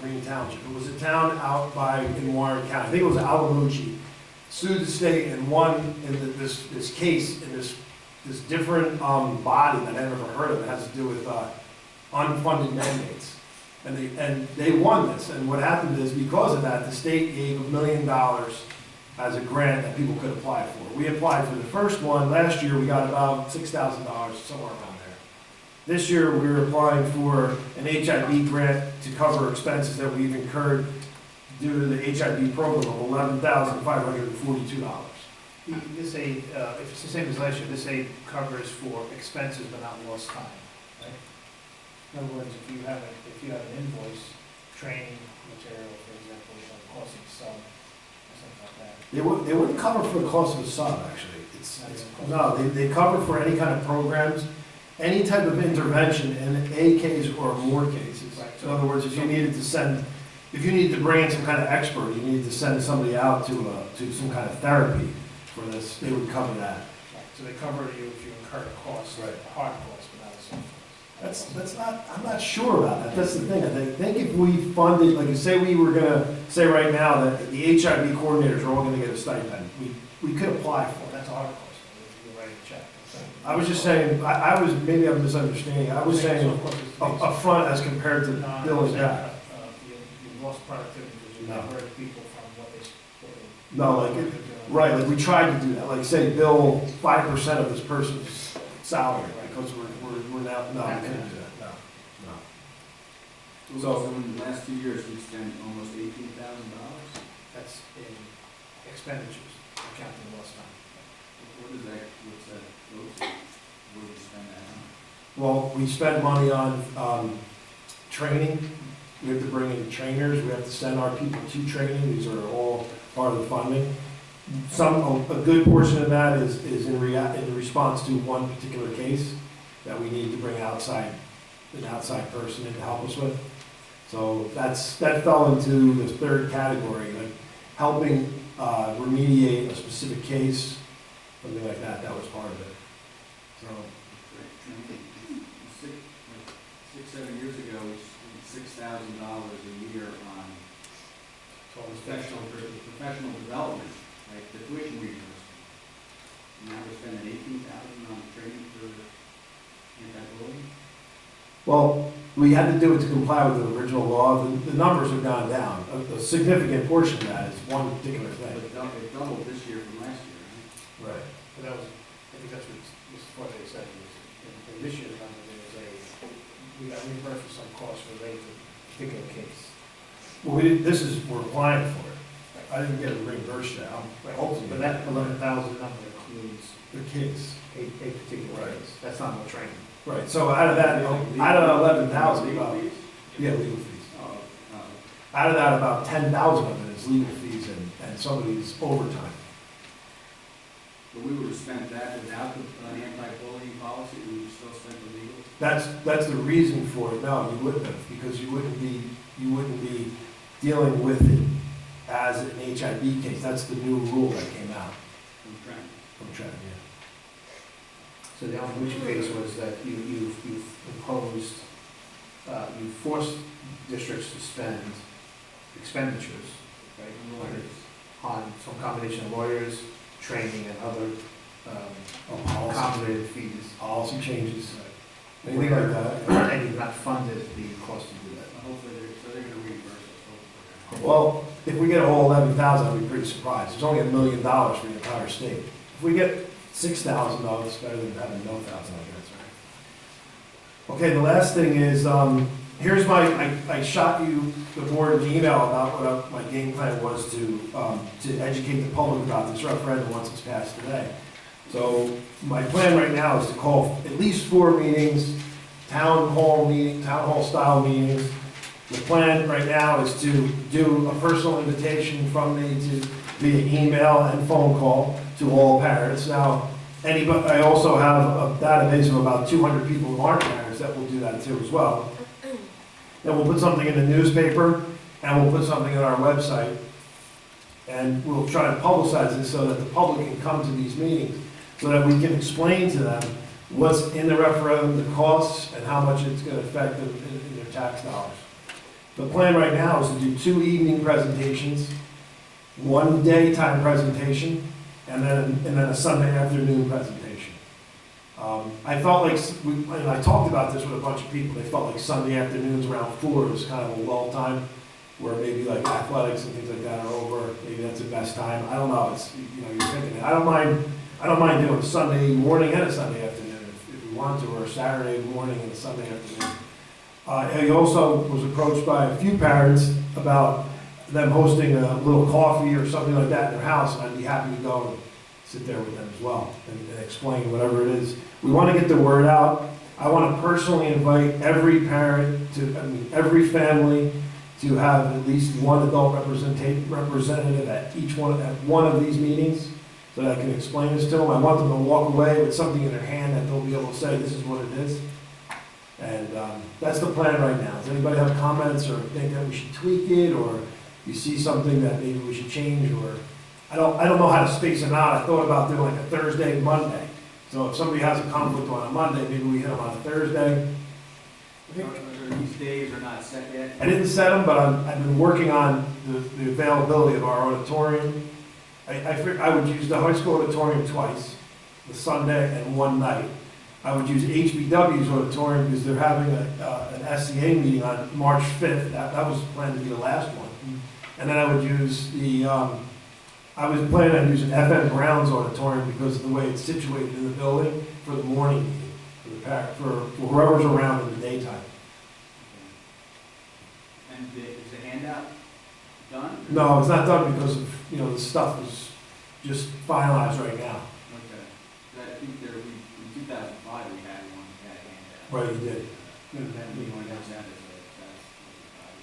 Green Township, it was a town out in Warren County. I think it was Alamucci, sued the state and won in this case in this different body that I never heard of. It has to do with unfunded mandates. And they won this. And what happened is, because of that, the state gave $1 million as a grant that people could apply for. We applied for the first one. Last year, we got about $6,000, somewhere around there. This year, we're applying for an HIV grant to cover expenses that we've incurred due to the HIV program of $11,542. This aid, if it's the same as last year, this aid covers for expenses but not lost time, right? In other words, if you have an invoice, training material, for example, costing some, or something like that. They wouldn't cover for the cost of a sub, actually. No, they cover for any kind of programs, any type of intervention in a case or more cases. Right. So in other words, if you needed to bring in some kind of expert, you needed to send somebody out to some kind of therapy for this, they would cover that. Right. So they cover you if you incur a cost, Right. a hard cost, but not a soft cost. I'm not sure about that. That's the thing. I think if we funded, like you say, we were gonna say right now that the HIV coordinators are all gonna get a stipend, we could apply for it. That's a hard cost, if you write a check. I was just saying, maybe I'm misunderstanding. I was saying upfront as compared to billing back. You lost productivity because you diverted people from what they. No, right, like we tried to do that, like say bill 5% of this person's salary, because we're now, no, we couldn't do that, no. So in the last 2 years, we've spent almost $18,000. That's in expenditures, accounting lost time. What's that go to? Where do we spend that on? Well, we spend money on training. We have to bring in trainers. We have to send our people to training. These are all part of the funding. a good portion of that is in response to one particular case that we need to bring an outside person in to help us with. So that fell into the third category, like helping remediate a specific case, something like that. That was part of it. So 6-7 years ago, we spent $6,000 a year on professional development, like the tuition reimbursement. Now we're spending $18,000 on training for anti-bullying. well, we had to do it to comply with the original law. The numbers have gone down. A significant portion of that is one particular thing. It doubled this year from last year, right? Right. And that was, I think that's what Mr. Forte said, was in this year's number, there was we got reimbursed for some costs related to a particular case. Well, we're applying for it. I didn't get it reimbursed yet. Hopefully. But that 11,000 number includes The kids. a particular case. That's not no training. Right, so out of that, out of 11,000, Legal about, fees? yeah, legal fees. Oh, Out of that, about 10,000 of it is legal fees and somebody's overtime. but we would have spent that without an anti-bullying policy, we would have still spent the legal. That's the reason for it. No, you wouldn't have, because you wouldn't be dealing with it as an HIV case. That's the new rule that came out From Trent. from Trenton, yeah. So the Alpha case was that you've imposed, you forced districts to spend expenditures, right? Lawyers. On some combination of lawyers, training, and other Policy, accommodated fees. policy changes, anything like that. And you've not funded the cost to do that. Hopefully, they're going to reimburse us, hopefully. Well, if we get a whole 11,000, I'd be pretty surprised. It's only $1 million for the entire state. If we get $6,000, it's better than having no thousand, I guess, right? Okay, the last thing is, here's I shot you, the board, an email about what my game plan was to educate the public about this referendum once it's passed today. So my plan right now is to call at least 4 meetings, town hall style meetings. The plan right now is to do a personal invitation from me to via email and phone call to all parents. Now, I also have a database of about 200 people who aren't parents that will do that too as well. Then we'll put something in the newspaper and we'll put something on our website. And we'll try to publicize this so that the public can come to these meetings, so that we can explain to them what's in the referendum, the costs, and how much it's going to affect them in their tax dollars. The plan right now is to do 2 evening presentations, 1 daytime presentation, and then a Sunday afternoon presentation. I felt like, and I talked about this with a bunch of people, they felt like Sunday afternoons around 4 is kind of a lull time, where maybe like athletics and things like that are over, maybe that's the best time. I don't know, it's, you're thinking it. I don't mind doing a Sunday morning and a Sunday afternoon if we want to, or a Saturday morning and a Sunday afternoon. I also was approached by a few parents about them hosting a little coffee or something like that in their house, and I'd be happy to go and sit there with them as well and explain whatever it is. We want to get the word out. I want to personally invite every parent every family to have at least one adult representative at one of these meetings, so that I can explain this to them. I want them to walk away with something in their hand that they'll be able to say, this is what it is. And that's the plan right now. Does anybody have comments or think that we should tweak it, or you see something that maybe we should change, or I don't know how to space them out. I thought about doing like a Thursday and Monday. So if somebody has a conflict on a Monday, maybe we hit them on a Thursday. These days are not set yet. I didn't set them, but I've been working on the availability of our auditorium. I would use the high school auditorium twice, the Sunday and one night. I would use HBW's auditorium because they're having an SCA meeting on March 5th. That was planned to be the last one. And then I would use I was planning on using FM Brown's auditorium because of the way it's situated in the building for the morning meeting, for whoever's around in the daytime. And is the handout done? No, it's not done because of, the stuff is just finalized right now. Okay. I think in 2005, we had one, we had a handout. Right, you did. And then we went down to that.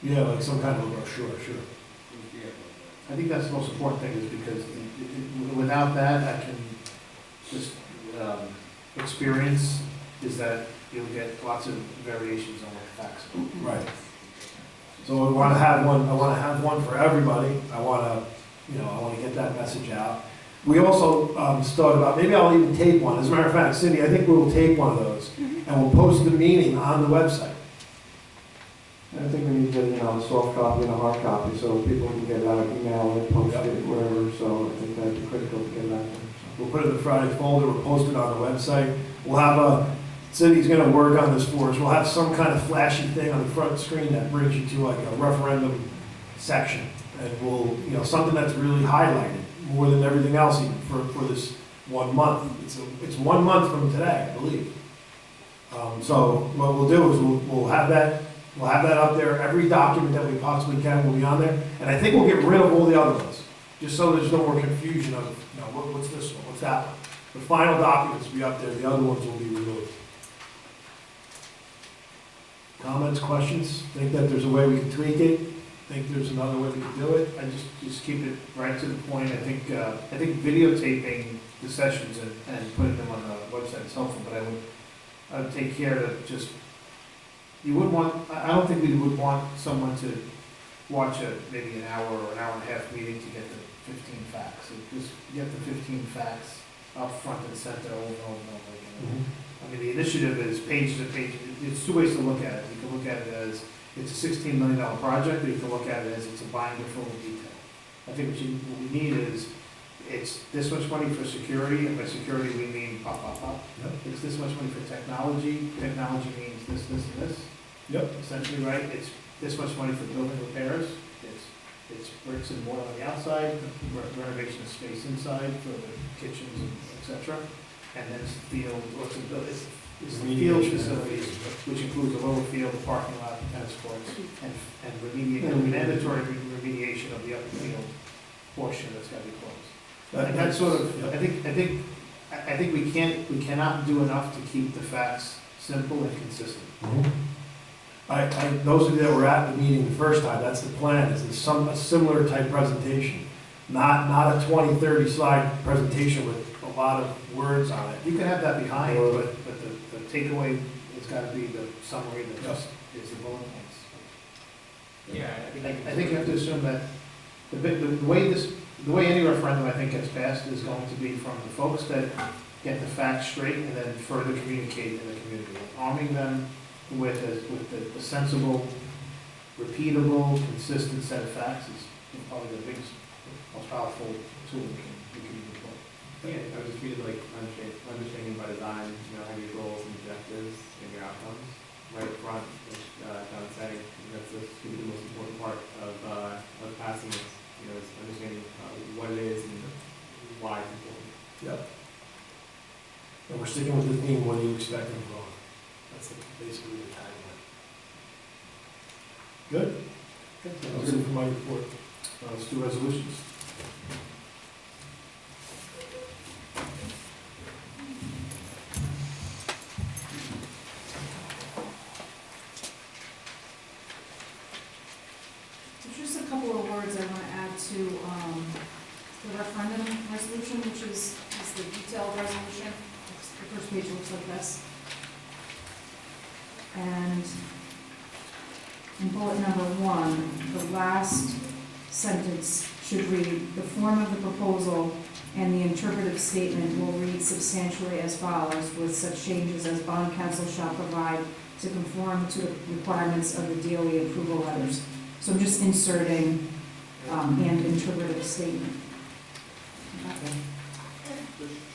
Yeah, like some kind of a brochure, sure. Yeah, I think that's the most important thing, is because without that, I can just, experience is that you'll get lots of variations on what the facts are. Right. So I want to have one, for everybody. I want to get that message out. We also thought about, maybe I'll even tape one. As a matter of fact, Cindy, I think we will tape one of those, and we'll post the meeting on the website. I think we need to get, a soft copy and a hard copy, so people can get it out of email and post it wherever, so I think that'd be critical to get it out there. We'll put it in the Friday folder, we'll post it on the website. We'll have Cindy's gonna work on this for us. We'll have some kind of flashy thing on the front screen that brings you to like a referendum section. And we'll, something that's really highlighted, more than everything else even, for this 1 month. It's 1 month from today, I believe. So what we'll do is we'll have that up there. Every document that we possibly can will be on there. And I think we'll get rid of all the other ones, just so there's no more confusion of, what's this one, what's that one. The final documents will be up there, the other ones will be removed. Comments, questions? Think that there's a way we can tweak it? Think there's another way we can do it? I just keep it right to the point. I think videotaping the sessions and putting them on the website is helpful, but I would take care to just, I don't think we would want someone to watch maybe an hour or an hour and a half meeting to get the 15 facts. So just get the 15 facts up front and center over and over and over again. I mean, the initiative is page to page. It's two ways to look at it. You can look at it as it's a $16 million project, or you can look at it as it's a binder full of detail. I think what we need is, it's this much money for security, and by security we mean pop, pop, pop. Yep. It's this much money for technology. Technology means this, this, and this. Yep. Essentially, right? It's this much money for building repairs. It's bricks and mortar on the outside, renovation of space inside for the kitchens, and et cetera. And then it's the field, it's the field facilities, which includes the lower field, the parking lot, the tennis courts, and mandatory remediation of the upper field portion that's got to be closed. And that's sort of, I think we cannot do enough to keep the facts simple and consistent. Those of you that were at the meeting the first time, that's the plan, is a similar type presentation. Not a 20, 30 slide presentation with a lot of words on it. You can have that behind, but the takeaway has got to be the summary that just is the bullet points. Yeah, I think you have to assume that the way any referendum I think gets passed is going to be from the folks that get the facts straight and then further communicate in the community, arming them with the sensible, repeatable, consistent set of facts is probably the biggest, most powerful tool we can deploy. Yeah, I would just read it like understanding by design, have your goals and objectives and your outcomes right up front, which John was saying, that's going to be the most important part of passing this, is understanding what it is and why it's important. Yep. And we're sticking with the theme, what do you expect from Verona? That's basically the tagline. Good? That's it for my report. Let's do resolutions. There's just a couple of words I want to add to the referendum resolution, which is the detailed resolution. The first page looks like this. And in bullet number 1, the last sentence should read, the form of the proposal and the interpretive statement will read substantially as follows, with such changes as bond counsel shall provide to conform to the requirements of the DOE approval letters. So I'm just inserting and interpretive statement.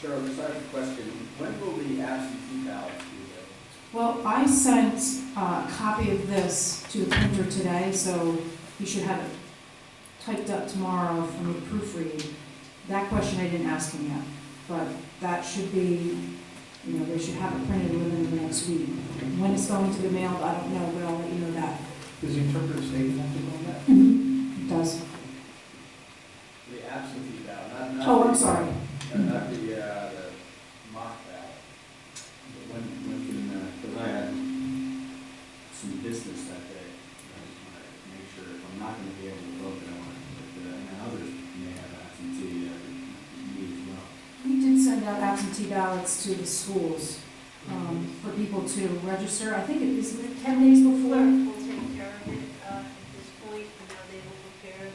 Cheryl, just have a question. When will the absentee ballots be available? Well, I sent a copy of this to the printer today, so you should have it typed up tomorrow for me to proofread. That question I didn't ask him yet, but that should be, they should have it printed within the next week. When it's going to be mailed, I don't know, but I'll let you know that. Does the interpretive statement have to go on that? It does. The absentee ballot, not Oh, I'm sorry. Not the mock ballot. But when can, because I had some business that day, I just want to make sure if I'm not going to be able to vote, then I want to, and others absentee ballots to the schools for people to register. I think it is 10 days before. We'll take care of it at this point. They will prepare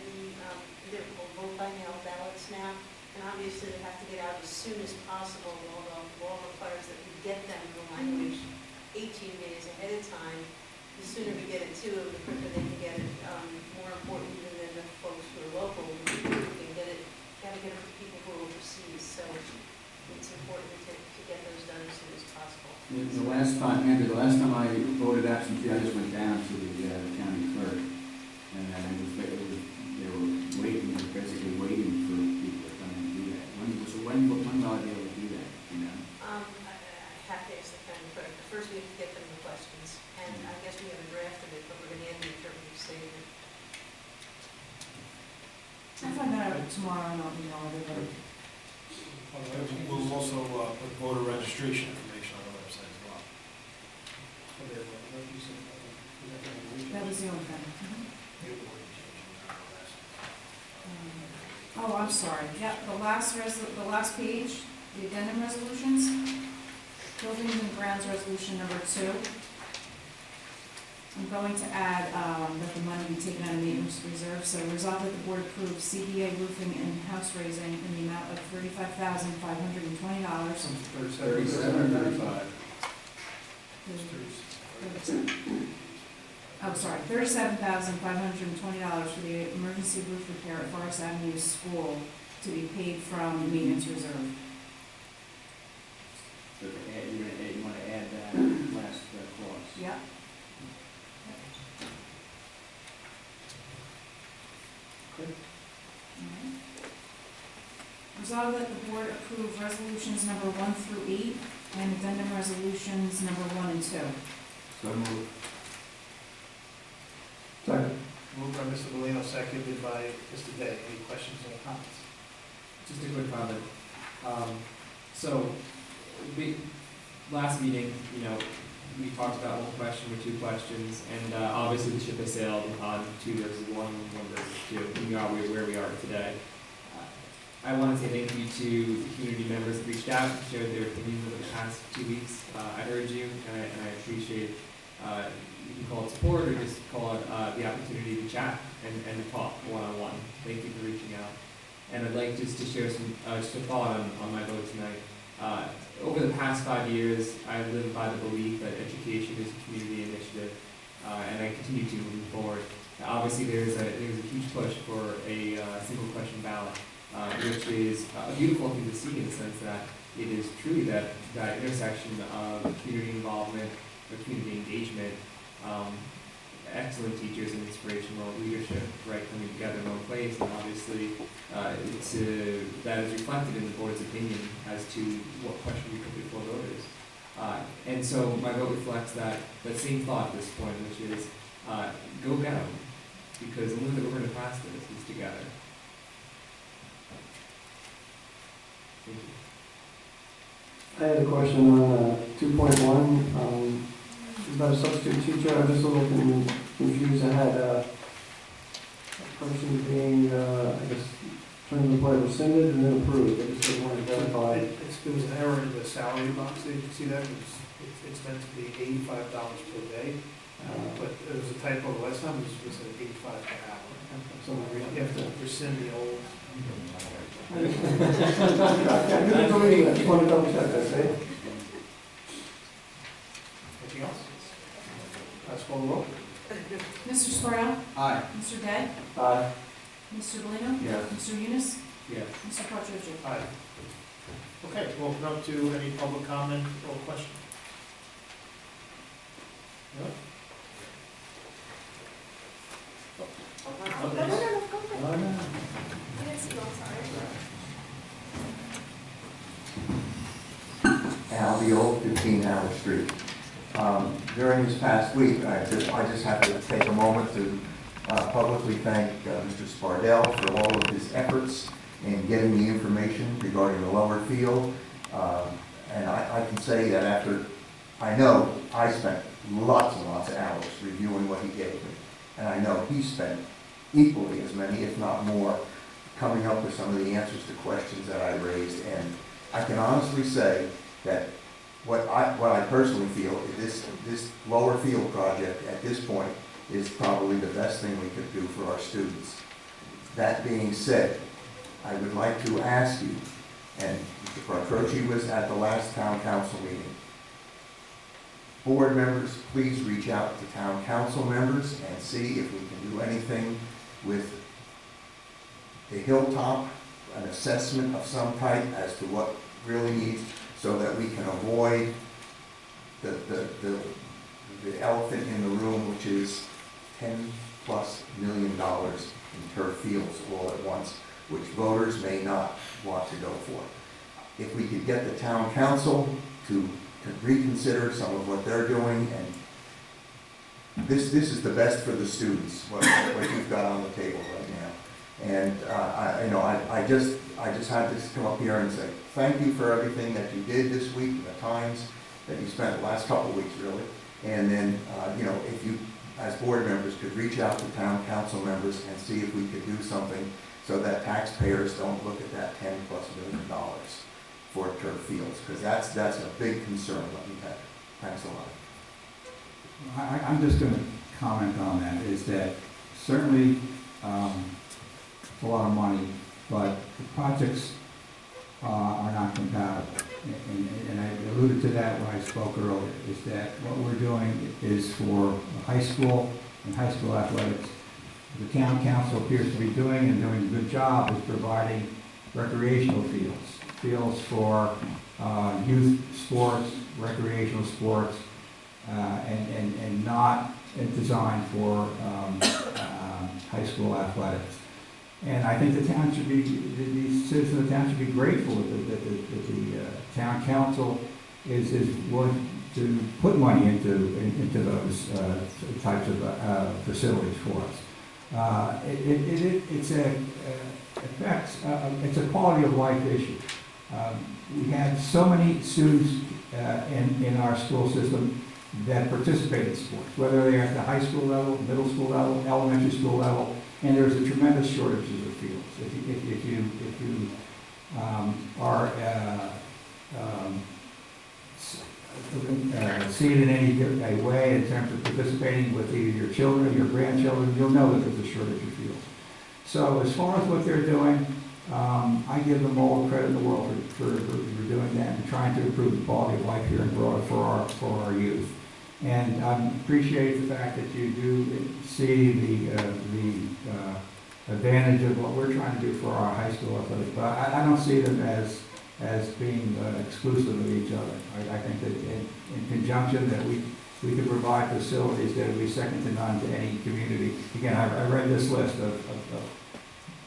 they're vote by mail ballots now. And obviously they have to get out as soon as possible, although law requires that we get them the language 18 days ahead of time. The sooner we get it to them, the quicker they can get it. More important than the folks who are local, we can get it, gotta get it to people who are overseas. So it's important to get those done as soon as possible. The last time, Andrew, the last time I voted absentee, I just went down to the county clerk, and then they were waiting, basically waiting for people to come in and do that. When will I be able to do that, you know? I have to ask the county clerk. First we have to get them the questions, and I guess we have a draft of it, but we're going to add the interpretive statement. I'll find that out tomorrow and I'll email everybody. We'll also put voter registration information on the website as well. That was the only thing. Oh, I'm sorry. Yeah, the last page, the addendum resolutions, buildings and grounds resolution number 2. I'm going to add that the money be taken out of maintenance reserve. So resolve that the board approve CDA roofing and house raising in the amount of $35,520. Oh, sorry, $37,520 for the emergency roof repair at Forest Avenue School to be paid from maintenance reserve. So you want to add that last clause? Yep. Good. Alright. Resolve that the board approve resolutions number 1 through 8 and addendum resolutions number 1 and 2. So moved. Second. Moved by Mr. Bellino, seconded by Mr. Day. Any questions or comments? Just a quick comment. So, last meeting, we talked about one question or two questions, and obviously the ship has sailed on 2 versus 1, 1 versus 2. We are where we are today. I want to say thank you to the community members that reached out and shared their opinions over the past 2 weeks. I heard you, and I appreciate you can call it support or just call it the opportunity to chat and to talk one-on-one. Thank you for reaching out. And I'd like just to share some just a thought on my vote tonight. Over the past 5 years, I live by the belief that education is a community initiative, and I continue to move forward. Obviously, there's a huge push for a single question ballot, which is a beautiful thing to see in the sense that it is truly that intersection of community involvement, of community engagement, excellent teachers and inspirational leadership, right, coming together in one place, and obviously that is reflected in the board's opinion as to what question we put before voters. And so my vote reflects that same thought at this point, which is go get them, because the only way that we're going to pass this is together. Thank you. I had a question on 2.1. About a substitute teacher. I'm just a little confused. I had a person being, I guess, term of employment rescinded and then approved. I just didn't want to verify. There was an error in the salary box. Did you see that? It's meant to be $85 per day, but there was a typo last time. It was at 85 per hour. So you have to rescind the old. I just want to double check that, see? Anything else? Let's call the roll. Mr. Sparrow? Aye. Mr. Day? Aye. Mr. Bellino? Yes. Mr. Yunus? Yes. Mr. Partridge? Aye. Okay, we'll open up to any public comment or question. No? Al Beal, 15 Howard Street. During this past week, I just have to take a moment to publicly thank Mr. Spardell for all of his efforts in getting the information regarding the lower field. And I can say that after, I know I spent lots and lots of hours reviewing what he gave me. And I know he spent equally as many, if not more, coming up with some of the answers to questions that I raised. And I can honestly say that what I personally feel is this lower field project at this point is probably the best thing we could do for our students. That being said, I would like to ask you, and Mr. Quattrochi was at the last town council meeting, board members, please reach out to town council members and see if we can do anything with the hilltop, an assessment of some type as to what really needs, so that we can avoid the elephant in the room, which is $10+ million in turf fields all at once, which voters may not want to go for. If we could get the town council to reconsider some of what they're doing, and this is the best for the students, what you've got on the table right now. And I just had to come up here and say thank you for everything that you did this week and the times that you spent the last couple of weeks, really. And then if you, as board members, could reach out to town council members and see if we could do something so that taxpayers don't look at that $10+ million for turf fields, because that's a big concern, let me tell you. Thanks a lot. I'm just going to comment on that, is that certainly it's a lot of money, but the projects are not compatible. And I alluded to that when I spoke earlier, is that what we're doing is for high school and high school athletics. The town council appears to be doing and doing a good job is providing recreational fields for youth sports, recreational sports, and not designed for high school athletics. And I think the town should be, the citizens of the town should be grateful that the town council is willing to put money into those types of facilities for us. It's a quality of life issue. We have so many students in our school system that participate in sports, whether they're at the high school level, middle school level, elementary school level, and there's a tremendous shortages of fields. If you are see it in any way in terms of participating with either your children or your grandchildren, you'll know that there's a shortage of fields. So as far as what they're doing, I give them all the credit in the world for doing that and trying to improve the quality of life here in Verona for our youth. And I appreciate the fact that you do see the advantage of what we're trying to do for our high school athletics, but I don't see them as being exclusive of each other. I think that in conjunction that we can provide facilities that would be second to none to any community. Again, I read this list of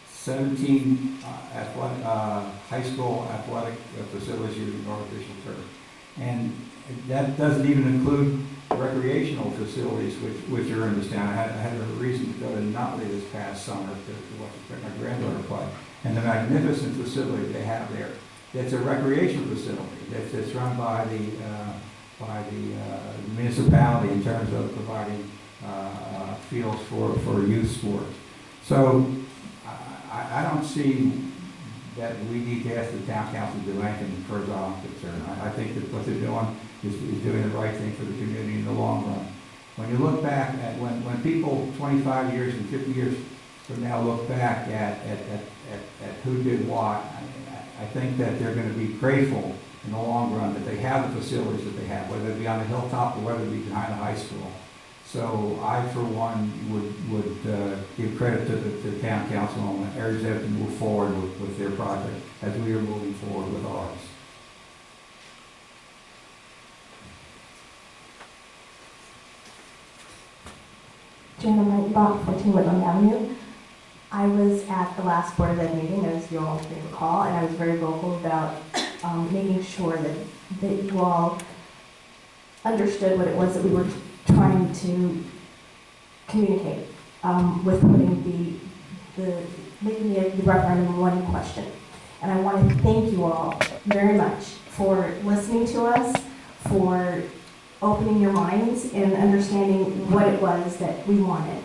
17 high school athletic facilities using artificial turf. And that doesn't even include recreational facilities which are in this town. I had a reason to go to Nutley this past summer to watch my granddaughter play. And the magnificent facility they have there. It's a recreational facility that's run by the municipality in terms of providing fields for youth sports. So I don't see that we need to ask the town council to do anything further on concern. I think that what they're doing is doing the right thing for the community in the long run. When you look back at when people 25 years and 50 years from now look back at who did what, I think that they're going to be grateful in the long run that they have the facilities that they have, whether it be on the hilltop or whether it be behind the high school. So I, for one, would give credit to the town council and urge them to move forward with their project as we are moving forward with ours. Jenna Reitenbach, 14 Whitlam Avenue. I was at the last Board of Ed meeting, as you all may recall, and I was very vocal about making sure that you all understood what it was that we were trying to communicate with putting making the referendum one question. And I want to thank you all very much for listening to us, for opening your minds and understanding what it was that we wanted.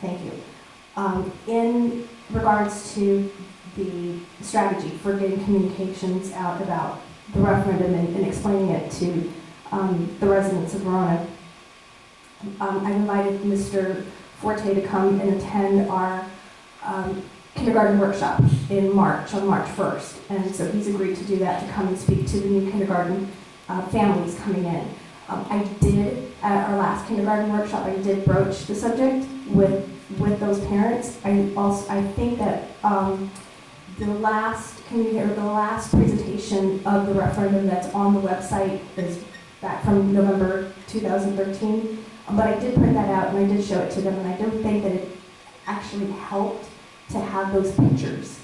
Thank you. In regards to the strategy for getting communications out about the referendum and explaining it to the residents of Verona. I invited Mr. Forte to come and attend our kindergarten workshop in March, on March 1st. And so he's agreed to do that, to come and speak to the new kindergarten families coming in. I did, at our last kindergarten workshop, I did broach the subject with those parents. I think that the last presentation of the referendum that's on the website is back from November 2013. But I did print that out and I did show it to them, and I don't think that it actually helped to have those pictures.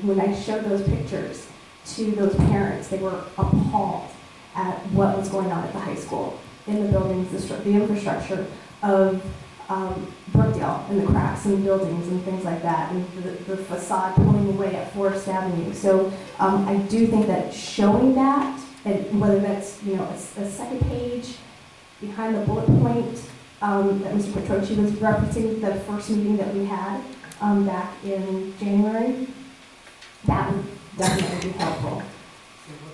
When I showed those pictures to those parents, they were appalled at what was going on at the high school, in the buildings, the infrastructure of Brookdale, and the cracks in the buildings and things like that, and the facade pulling away at Forest Avenue. So I do think that showing that, and whether that's a second page behind the bullet point that Mr. Petroci was referencing, the first meeting that we had back in January, that would definitely be helpful. One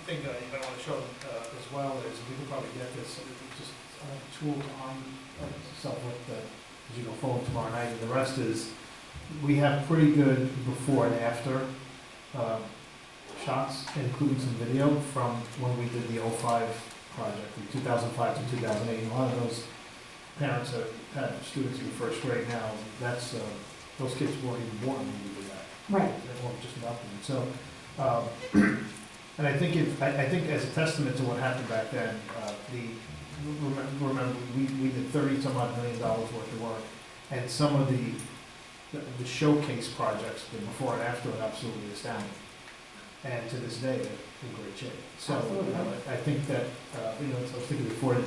thing you might want to show them as well is, we can probably get this, just tools on yourself as you go forward tomorrow night, and the rest is, we have pretty good before and after shots, including some video from when we did the 05 project, from 2005 to 2008. A lot of those parents that had students in first grade now, that's those kids weren't even born when we did that. Right. They weren't just nothing. So, and I think as a testament to what happened back then, remember we did $30 some odd million worth of work, and some of the showcase projects, the before and after, are absolutely astounding. And to this day, they're in great shape. So I think that, I was thinking before,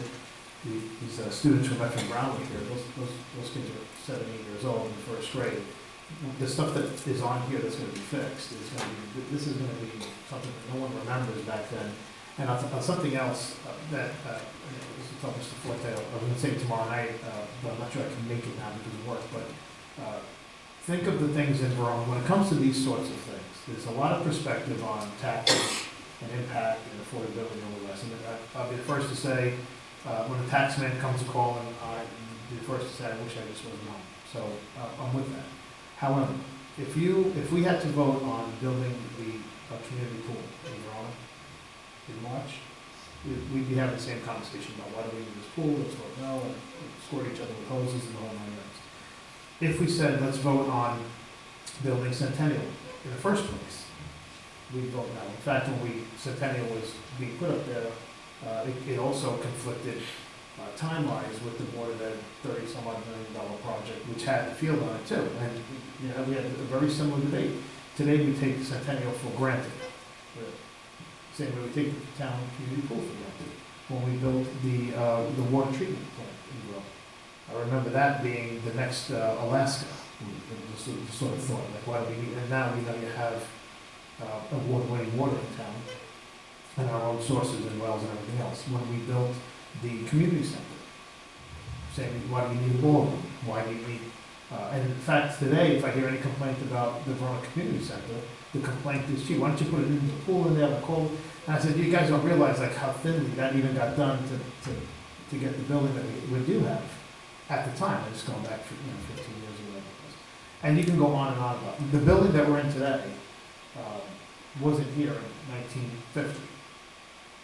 these students from F.M. Brown were here, those kids are 7, 8 years old in first grade. The stuff that is on here that's going to be fixed is going to be, this is going to be something that no one remembers back then. And on something else that, this is Mr. Forte, I was going to say tomorrow night, but I'm not sure I can make it now because of work, but think of the things in Verona. When it comes to these sorts of things, there's a lot of perspective on taxes and impact and affordability and all the rest. And I'll be the first to say, when a tax man comes calling, I'll be the first to say, I wish I just wasn't home. So I'm with that. However, if we had to vote on building the community pool in Verona in March, we'd be having the same conversation about why do we need this pool, let's vote no, and squirt each other with hoses and the whole 9 yards. If we said, let's vote on building Centennial in the first place, we'd vote no. In fact, when Centennial was being put up there, it also conflicted time-wise with the Board of Ed $30 some odd million project, which had the field on it too. And we had a very similar debate. Today we take Centennial for granted. Same way we take the town community pool for granted. When we built the water treatment plant in Verona, I remember that being the next Alaska. The sort of thought, like, why do we need? And now we know you have award-winning water in town, and our own sources and wells and everything else. When we built the community center, saying, why do you need a ballroom? Why do you need, and in fact, today, if I hear any complaint about the Verona Community Center, the complaint is, gee, why don't you put it in the pool in there, the cold? And I said, you guys don't realize like how thinly that even got done to get the building that we do have at the time. I'm just going back for 15 years or whatever it was. And you can go on and on about it. The building that we're in today wasn't here in 1950,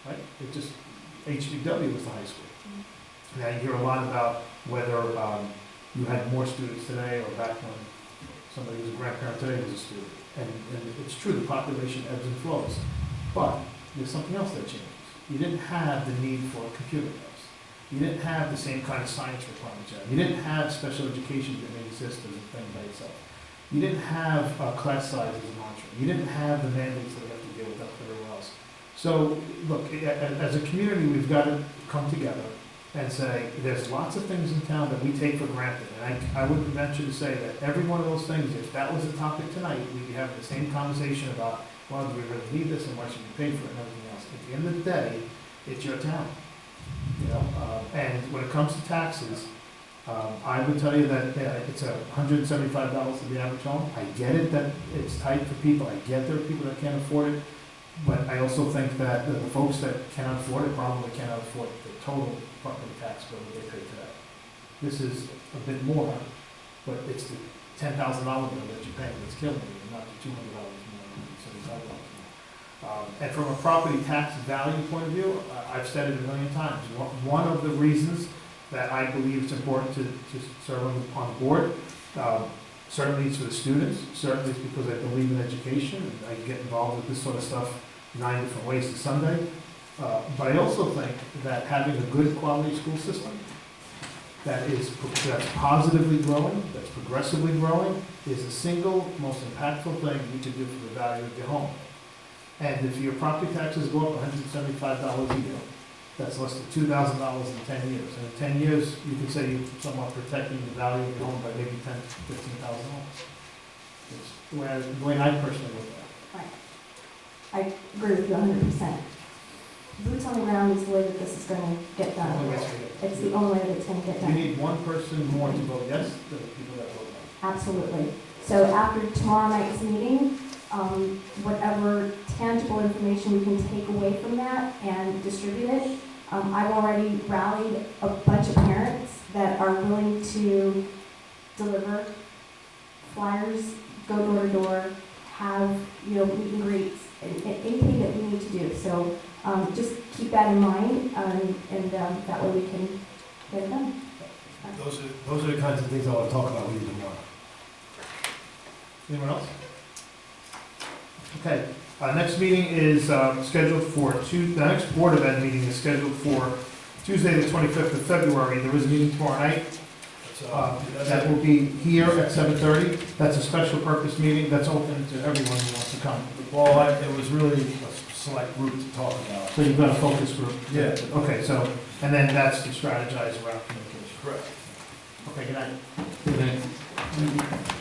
right? It just, HBW was the high school. Now you hear a lot about whether you had more students today or back when somebody who was a grandparent today was a student. And it's true, the population ebbs and flows. But there's something else that changes. You didn't have the need for computer labs. You didn't have the same kind of science requirements. You didn't have special education that made exist as a thing by itself. You didn't have class size as a mantra. You didn't have the mandates that we have to deal with everywhere else. So, look, as a community, we've got to come together and say, there's lots of things in town that we take for granted. And I would venture to say that every one of those things, if that was a topic tonight, we'd be having the same conversation about, well, do we really need this and why should we pay for it and everything else. At the end of the day, it's your town. And when it comes to taxes, I would tell you that it's $175 for the average home. I get it that it's tight for people. I get there are people that can't afford it. But I also think that the folks that cannot afford it probably cannot afford the total property tax bill that they pay today. This is a bit more, but it's the $10,000 bill that you're paying that's killing you, and not the $200 more, $75 more. And from a property tax value point of view, I've said it a million times. One of the reasons that I believe it's important to serve on the board, certainly it's for the students, certainly it's because I believe in education, and I get involved with this sort of stuff 9 different ways to Sunday. But I also think that having a good quality school system that's positively growing, that's progressively growing, is the single most impactful thing you can do for the value of your home. And if your property taxes go up $175 a year, that's less than $2,000 in 10 years. And in 10 years, you can say you're somewhat protecting the value of your home by maybe $10,000 to $15,000. It's the way I personally look at it. Right. I agree with you 100%. Boots on the ground is the way that this is going to get done. Only way to get it. It's the only way that it's going to get You done. need one person more to vote yes than the people that vote no. Absolutely. So after tomorrow night's meeting, whatever tangible information we can take away from that and distribute it, I've already rallied a bunch of parents that are willing to deliver flyers, go door to door, have, meet and greets, and anything that we need to do. So just keep that in mind, and that way we can get it done. Those are the kinds of things I want to talk about with you tomorrow. Anyone else? Okay, next meeting is scheduled for the next Board of Ed meeting is scheduled for Tuesday, the 25th of February. There is a meeting tomorrow night. That will be here at 7:30. That's a special purpose meeting. That's open to everyone who wants to come. Well, it was really a select group to talk about. So you've got a focus group? Yeah. Okay, so, and then that's to strategize around communication. Correct. Okay, good night. Good night.